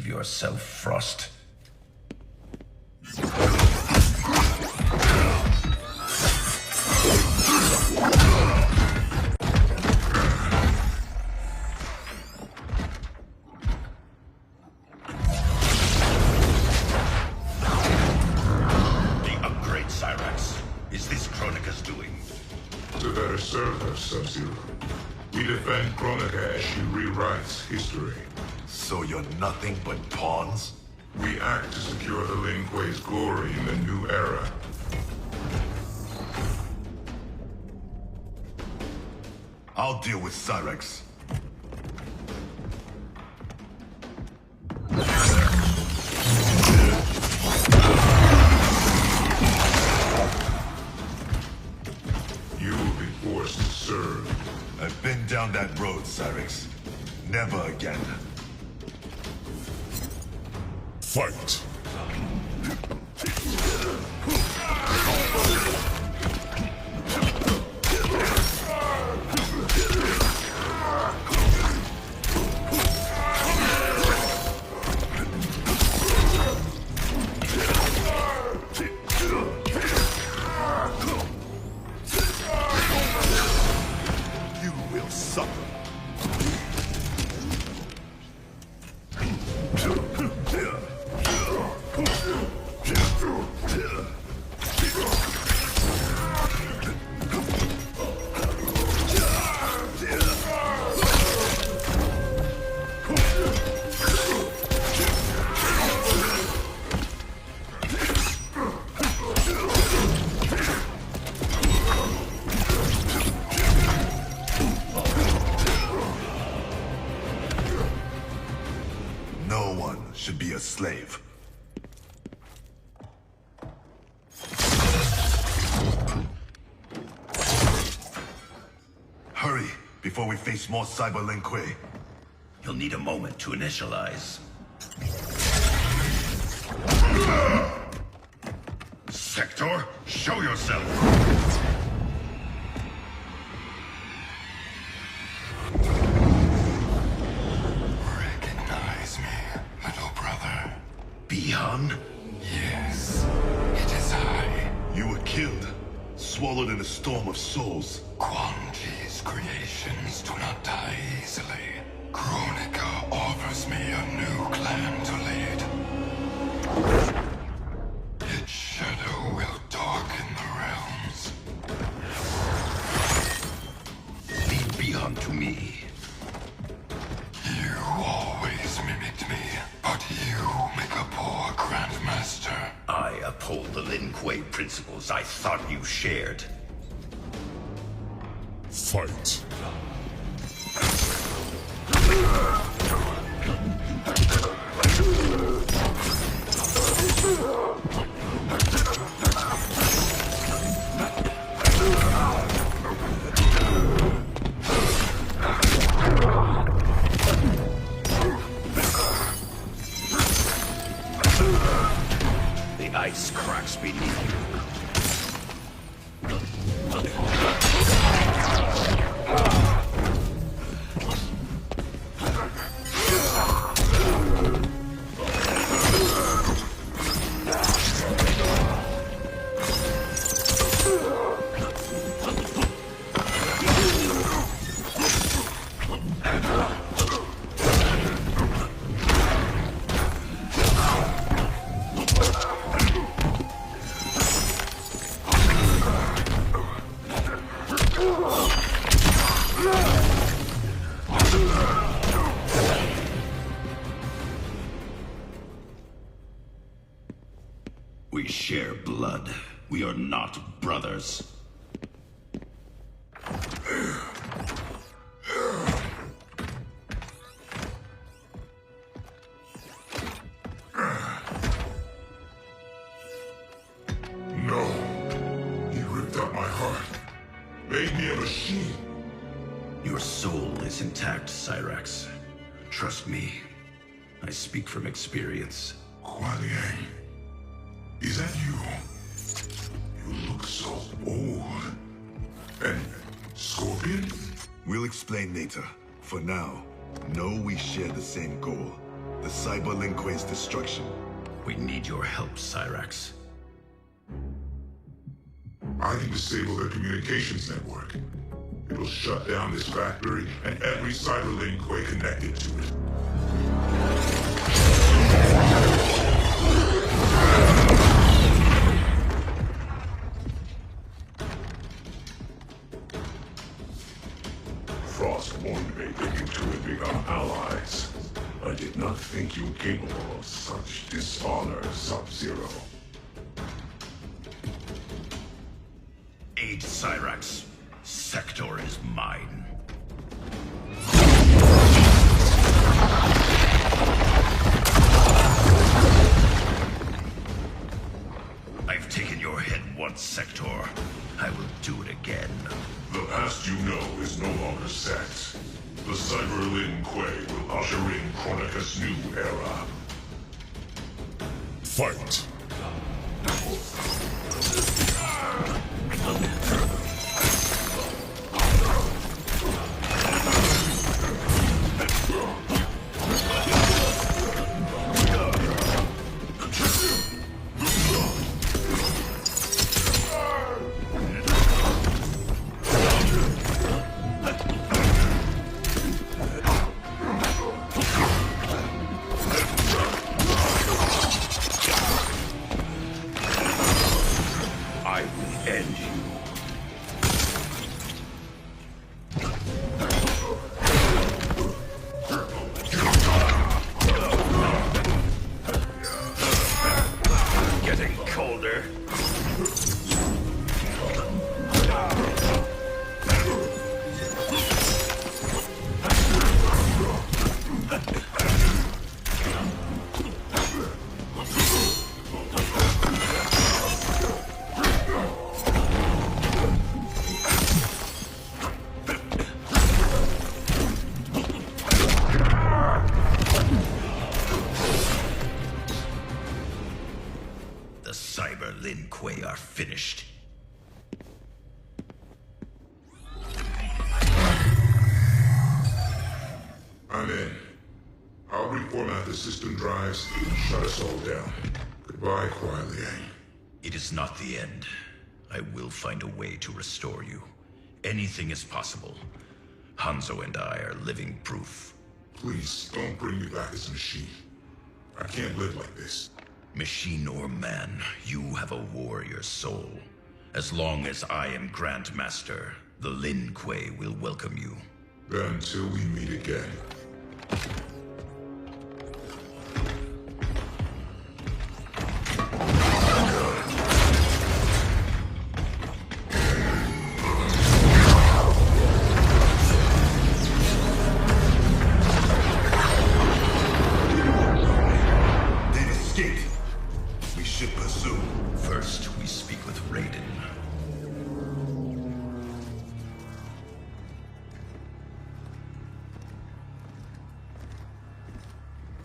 Yourself, Frost. The upgrade, Cyrax. Is this Kronika's doing? To better serve her, Sub-Zero. We defend Kronika as she rewrites history. So you're nothing but pawns? We act to secure the Lin Kuei's glory in the new era. I'll deal with Cyrax. You will be forced to serve. I've been down that road, Cyrax. Never again. Fight! You will suffer. No one should be a slave. Hurry, before we face more Cyber Lin Kuei. You'll need a moment to initialize. Sector, show yourself! done? Yes, it is I. You were killed, swallowed in a storm of souls. Quan Chi's creations do not die easily. Kronika offers me a new clan to lead. Its shadow will darken the realms. Lead Bi-Han to me. You always mimicked me, but you make a poor Grandmaster. I uphold the Lin Kuei principles I thought you shared. Fight. The ice cracks beneath you. We share blood. We are not brothers. No. He ripped out my heart. Made me a machine. Your soul is intact, Cyrax. Trust me. I speak from experience. Kuan Yang. Is that you? You look so old. And Scorpion? We'll explain later. For now, know we share the same goal. The Cyber Lin Kuei's destruction. We need your help, Cyrax. I can disable their communications network. It'll shut down this factory and every Cyber Lin Kuei connected to it. Frost warned me that you two had become allies. I did not think you capable of such dishonor, Sub-Zero. Aid Cyrax. Sector is mine. I've taken your head once, Sector. I will do it again. The past you know is no longer set. The Cyber Lin Kuei will usher in Kronika's new era. Fight! Lin Kuei are finished. I'm in. I'll read Format the system drives. Shut us all down. Goodbye, Kuai Liang. It is not the end. I will find a way to restore you. Anything is possible. Hanzo and I are living proof. Please, don't bring me back as a machine. I can't live like this. Machine or man, you have a warrior soul. As long as I am Grand Master, the Lin Kuei will welcome you. Then until we meet again.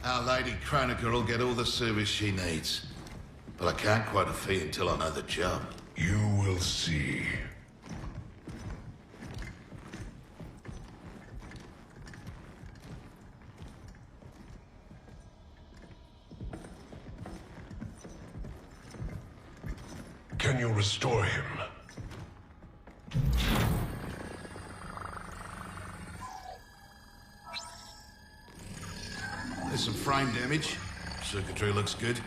Our Lady Kronika will get all the service she needs. But I can't quote a fee until I know the job. You will see. Can you restore him? There's some frame damage. Circuitry looks good.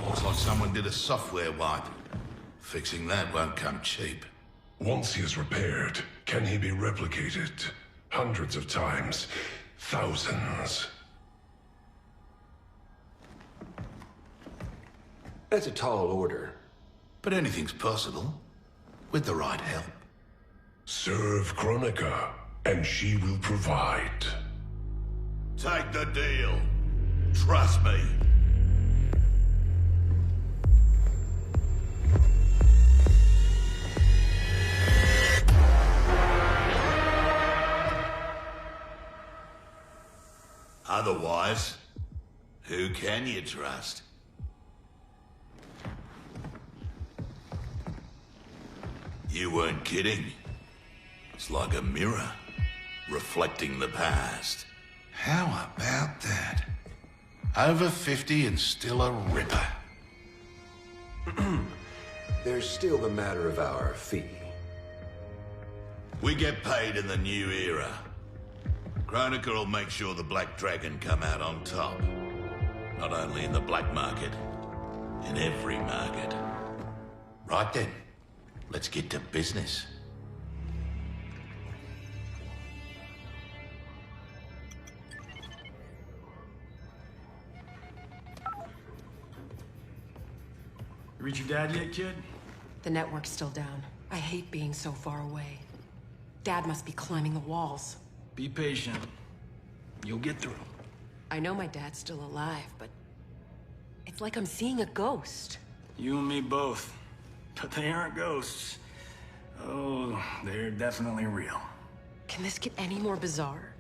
Looks like someone did a software wipe. Fixing that won't come cheap. Once he is repaired, can he be replicated? Hundreds of times. Thousands. That's a tall order. But anything's possible. With the right help. Serve Kronika, and she will provide. Take the deal. Trust me. Otherwise, who can you trust? You weren't kidding. It's like a mirror, reflecting the past. How about that? Over 50 and still a ripper. There's still the matter of our fee. We get paid in the new era. Kronika will make sure the Black Dragon come out on top. Not only in the black market, in every market. Right then, let's get to business. You reach your dad yet, kid? The network's still down. I hate being so far away. Dad must be climbing the walls. Be patient. You'll get through. I know my dad's still alive, but it's like I'm seeing a ghost. You and me both. But they aren't ghosts. Oh, they're definitely real. Can this get any more bizarre?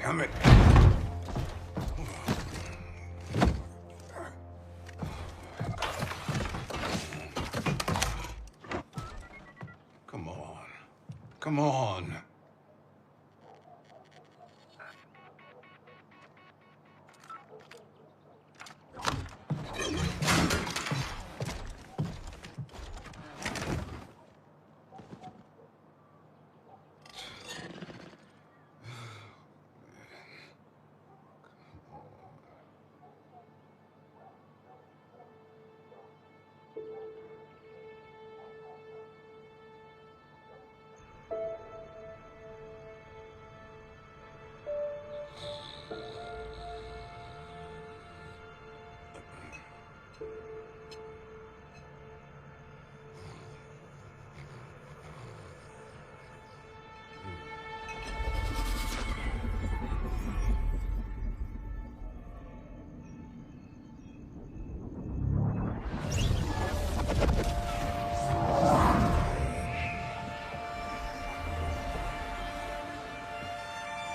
Damn it. Come on. Come on.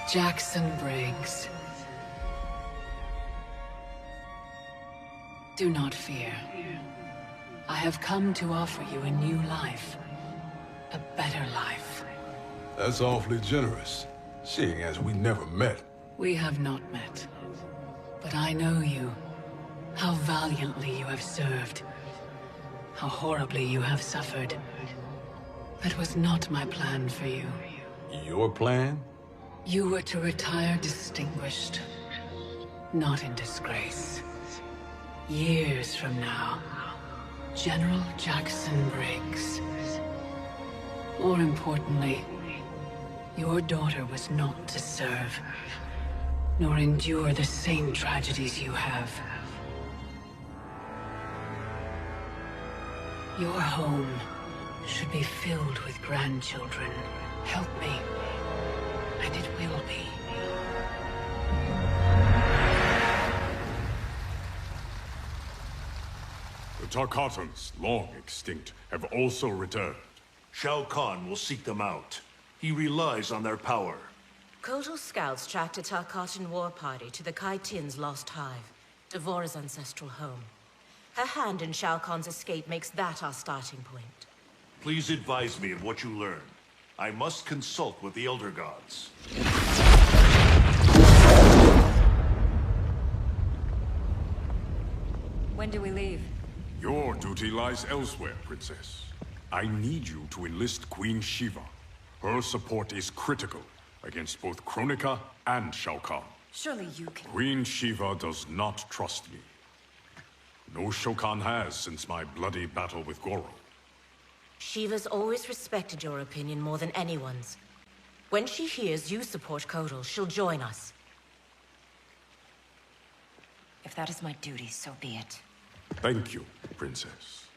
Jackson Briggs. Do not fear. I have come to offer you a new life. A better life. That's awfully generous, seeing as we never met. We have not met. But I know you. How valiantly you have served. How horribly you have suffered. That was not my plan for you. Your plan? You were to retire distinguished. Not in disgrace. Years from now, General Jackson Briggs. More importantly, your daughter was not to serve, nor endure the same tragedies you have. Your home should be filled with grandchildren. Help me, and it will be. The Tarkatans, long extinct, have also returned. Shao Kahn will seek them out. He relies on their power. Kotal scouts tracked a Tarkatan war party to the Kai Tin's lost hive, Devora's ancestral home. Her hand in Shao Kahn's escape makes that our starting point. Please advise me of what you learn. I must consult with the Elder Gods. When do we leave? Your duty lies elsewhere, Princess. I need you to enlist Queen Shiva. Her support is critical against both Kronika and Shao Kahn. Surely you can... Queen Shiva does not trust me. No Shao Kahn has since my bloody battle with Gore. Shiva's always respected your opinion more than anyone's. When she hears you support Kotal, she'll join us. If that is my duty, so be it. Thank you, Princess.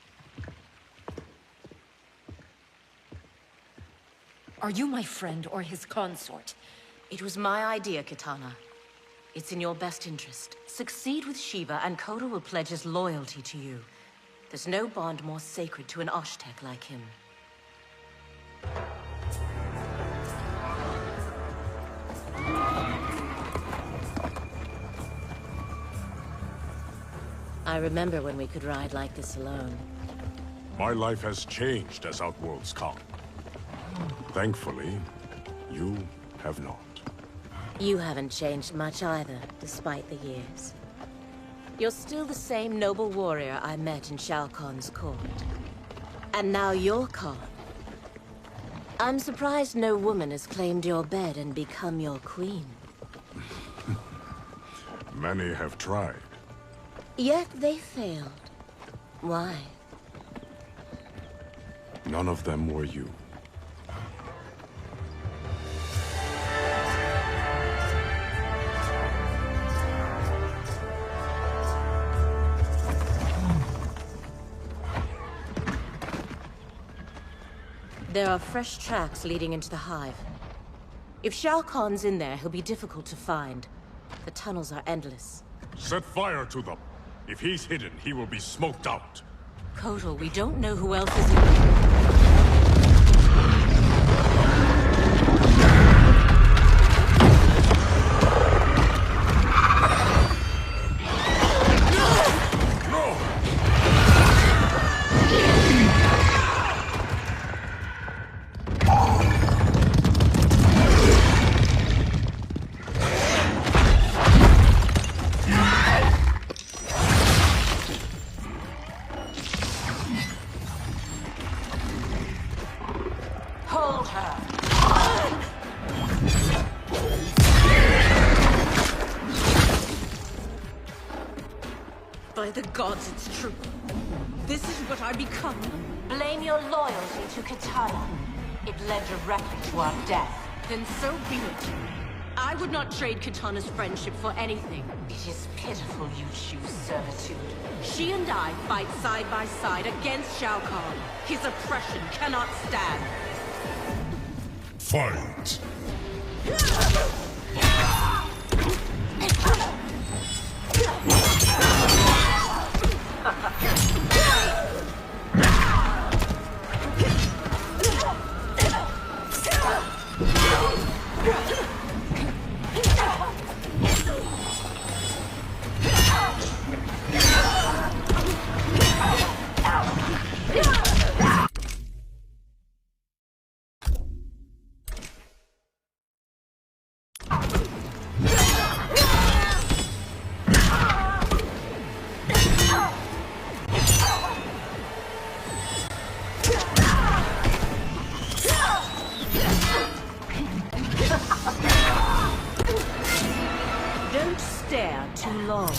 Are you my friend or his consort? It was my idea, Kitana. It's in your best interest. Succeed with Shiva, and Kotal will pledge his loyalty to you. There's no bond more sacred to an Oshtek like him. I remember when we could ride like this alone. My life has changed as Outworlds come. Thankfully, you have not. You haven't changed much either, despite the years. You're still the same noble warrior I met in Shao Kahn's court. And now you're Khan. I'm surprised no woman has claimed your bed and become your queen. Many have tried. Yet they failed. Why? None of them were you. There are fresh tracks leading into the hive. If Shao Kahn's in there, he'll be difficult to find. The tunnels are endless. Set fire to them. If he's hidden, he will be smoked out. Kotal, we don't know who else is in there. By the gods, it's true. This is what I become. Blame your loyalty to Kitana. It led directly to our death. Then so be it. I would not trade Kitana's friendship for anything. It is pitiful you choose servitude. She and I fight side by side against Shao Kahn. His oppression cannot stand. Fight! Don't stare too long.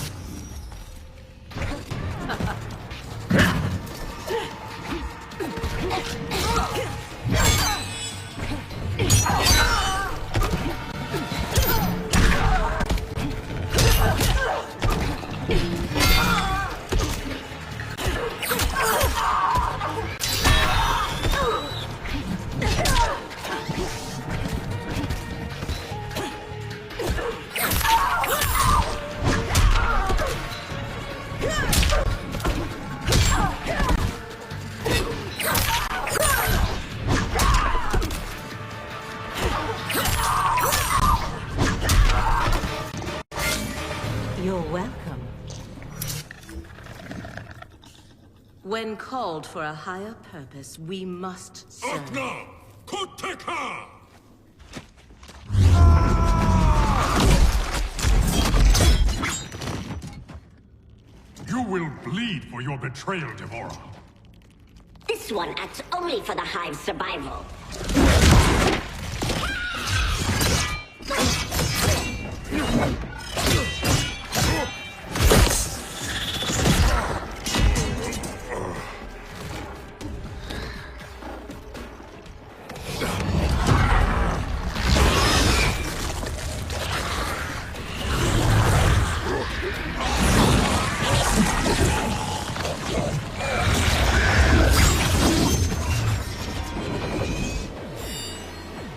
You're welcome. When called for a higher purpose, we must serve. You will bleed for your betrayal, Devora. This one acts only for the Hive's survival.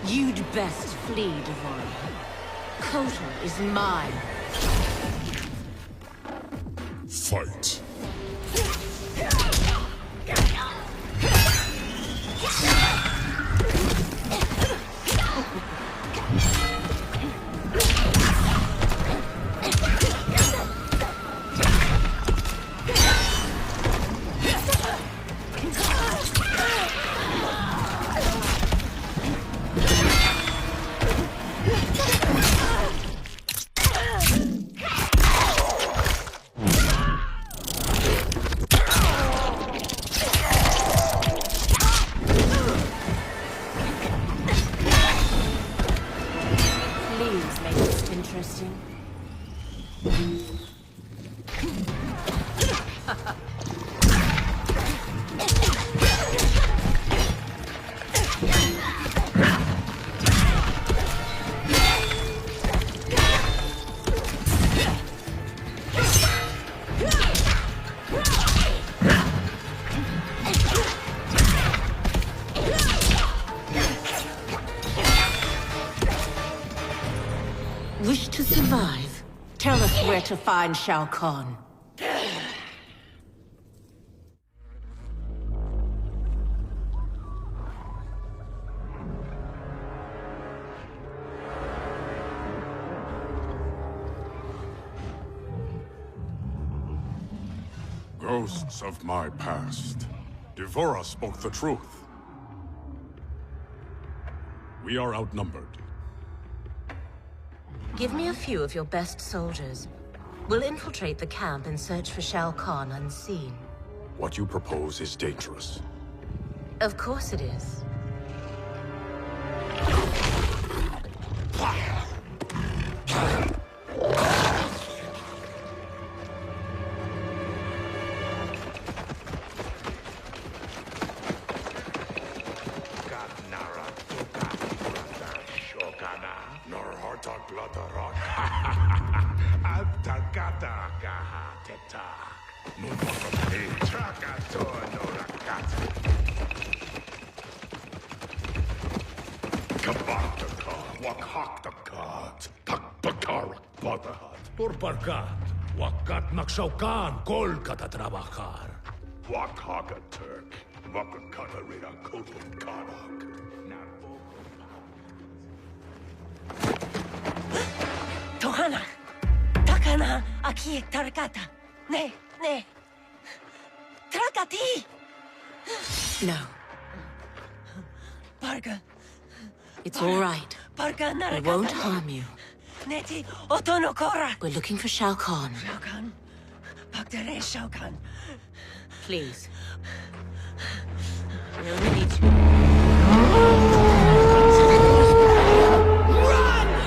You'd best flee, Devora. Kotal is mine. Fight. Please make this interesting. Wish to survive? Tell us where to find Shao Kahn. Ghosts of my past. Devora spoke the truth. We are outnumbered. Give me a few of your best soldiers. We'll infiltrate the camp and search for Shao Kahn unseen. What you propose is dangerous. Of course it is. Porparkat, wakat magsaukan, kol kata trabajar. Wakaka Turk, Wakakata Reda Kotal Kanak. Tohana! Takana aki tarakata. Ne. Trakati! No. Parga. It's all right. Parga We won't harm you. Neti otonokora. We're looking for Shao Kahn. Shao Kahn. Bagdare Shao Kahn. Please. We only need to. Run!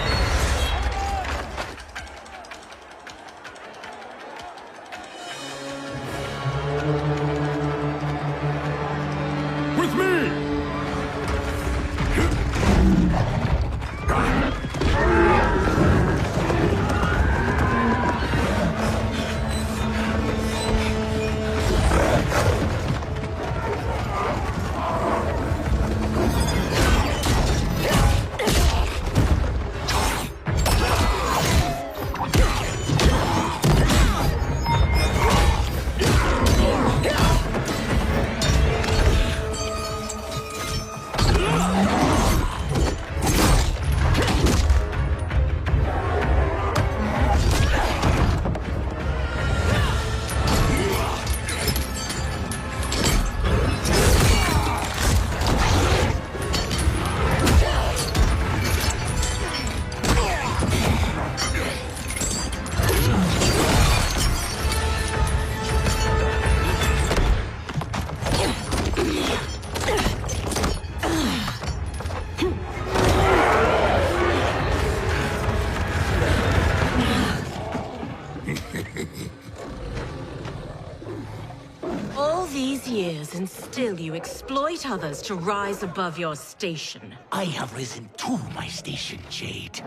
years, and still you exploit others to rise above your station. I have risen to my station, Jade.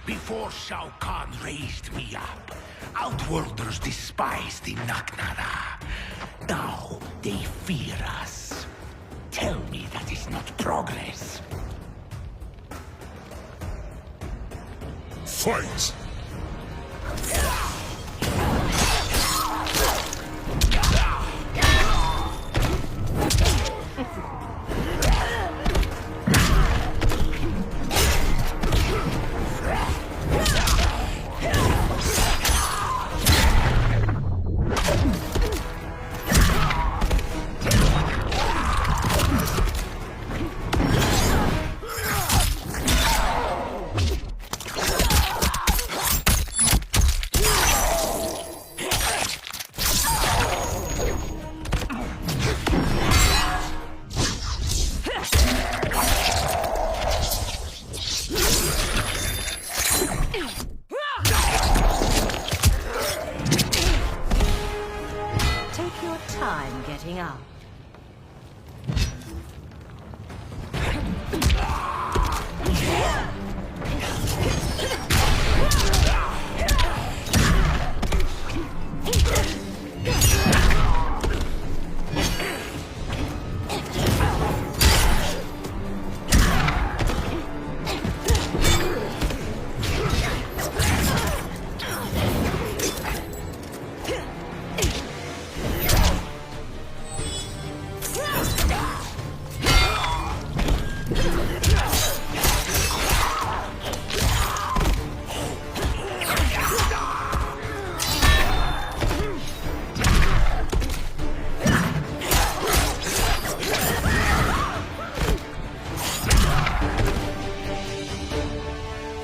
Before Shao Kahn raised me up, Outworlders despised the Naknada. Now they fear us. Tell me that is not progress. Fight! Take your time getting up.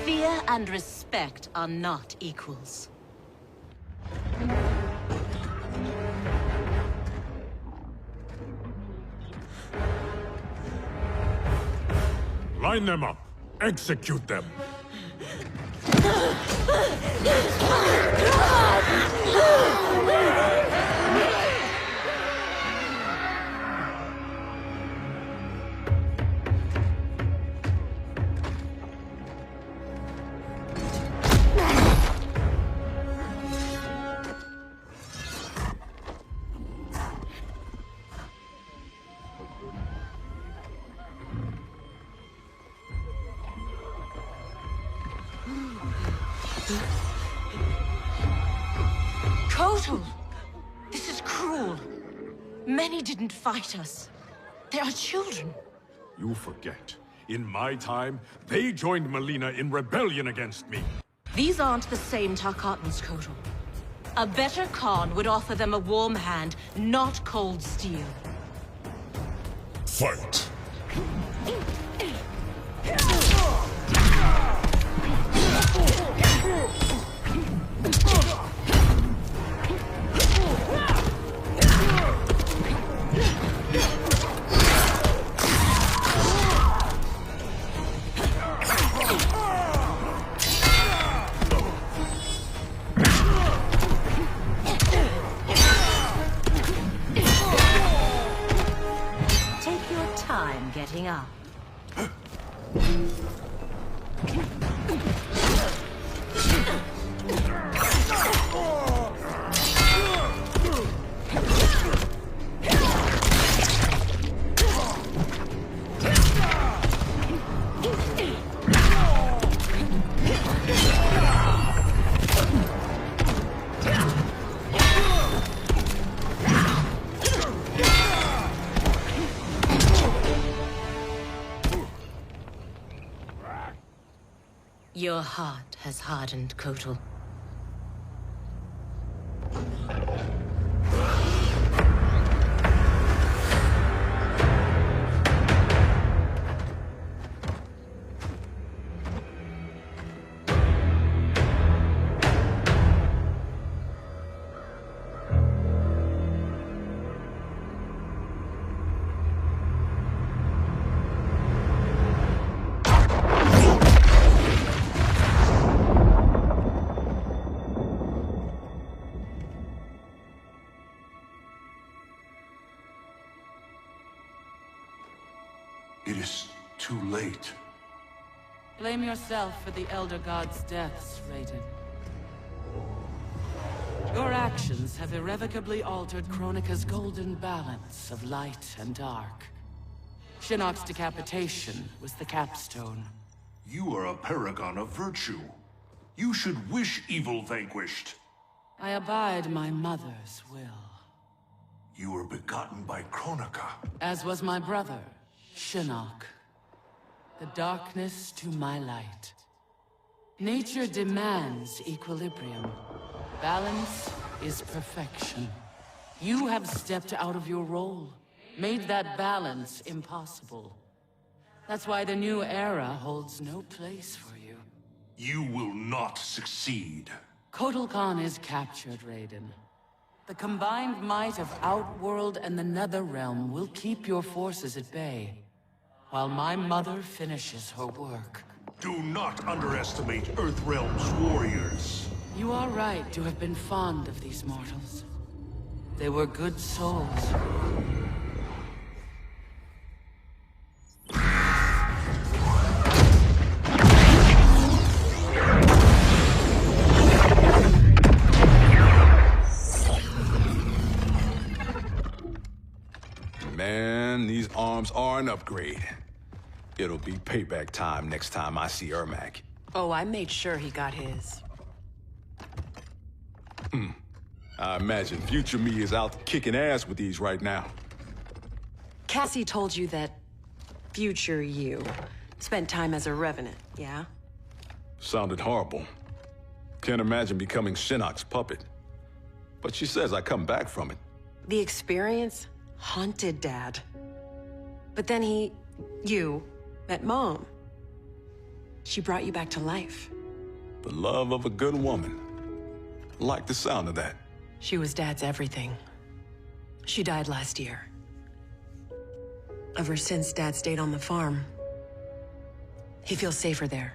Fear and respect are not equals. Line them up. Execute them. Kotal! This is cruel. Many didn't fight us. They are children. You forget. In my time, they joined Melina in rebellion against me. These aren't the same Tarkatans, Kotal. A better Khan would offer them a warm hand, not cold steel. Fight! Take your time getting up. Your heart has hardened, Kotal. Blame yourself for the Elder God's deaths, Raiden. Your actions have irrevocably altered Kronika's golden balance of light and dark. Shinnok's decapitation was the capstone. You are a paragon of virtue. You should wish evil vanquished. I abide my mother's will. You were begotten by Kronika. As was my brother, Shinnok. The darkness to my light. Nature demands equilibrium. Balance is perfection. You have stepped out of your role, made that balance impossible. That's why the new era holds no place for you. You will not succeed. Kotal Khan is captured, Raiden. The combined might of Outworld and the Netherrealm will keep your forces at bay, while my mother finishes her work. Do not underestimate Earthrealm's warriors. You are right to have been fond of these mortals. They were good souls. Man, these arms are an upgrade. It'll be payback time next time I see Ermac. Oh, I made sure he got his. I imagine future me is out kicking ass with these right now. Cassie told you that future you spent time as a revenant, yeah? Sounded horrible. Can't imagine becoming Shinnok's puppet. But she says I come back from it. The experience haunted Dad. But then you, met Mom. She brought you back to life. The love of a good woman. Like the sound of that. She was Dad's everything. She died last year. Ever since Dad stayed on the farm, he feels safer there.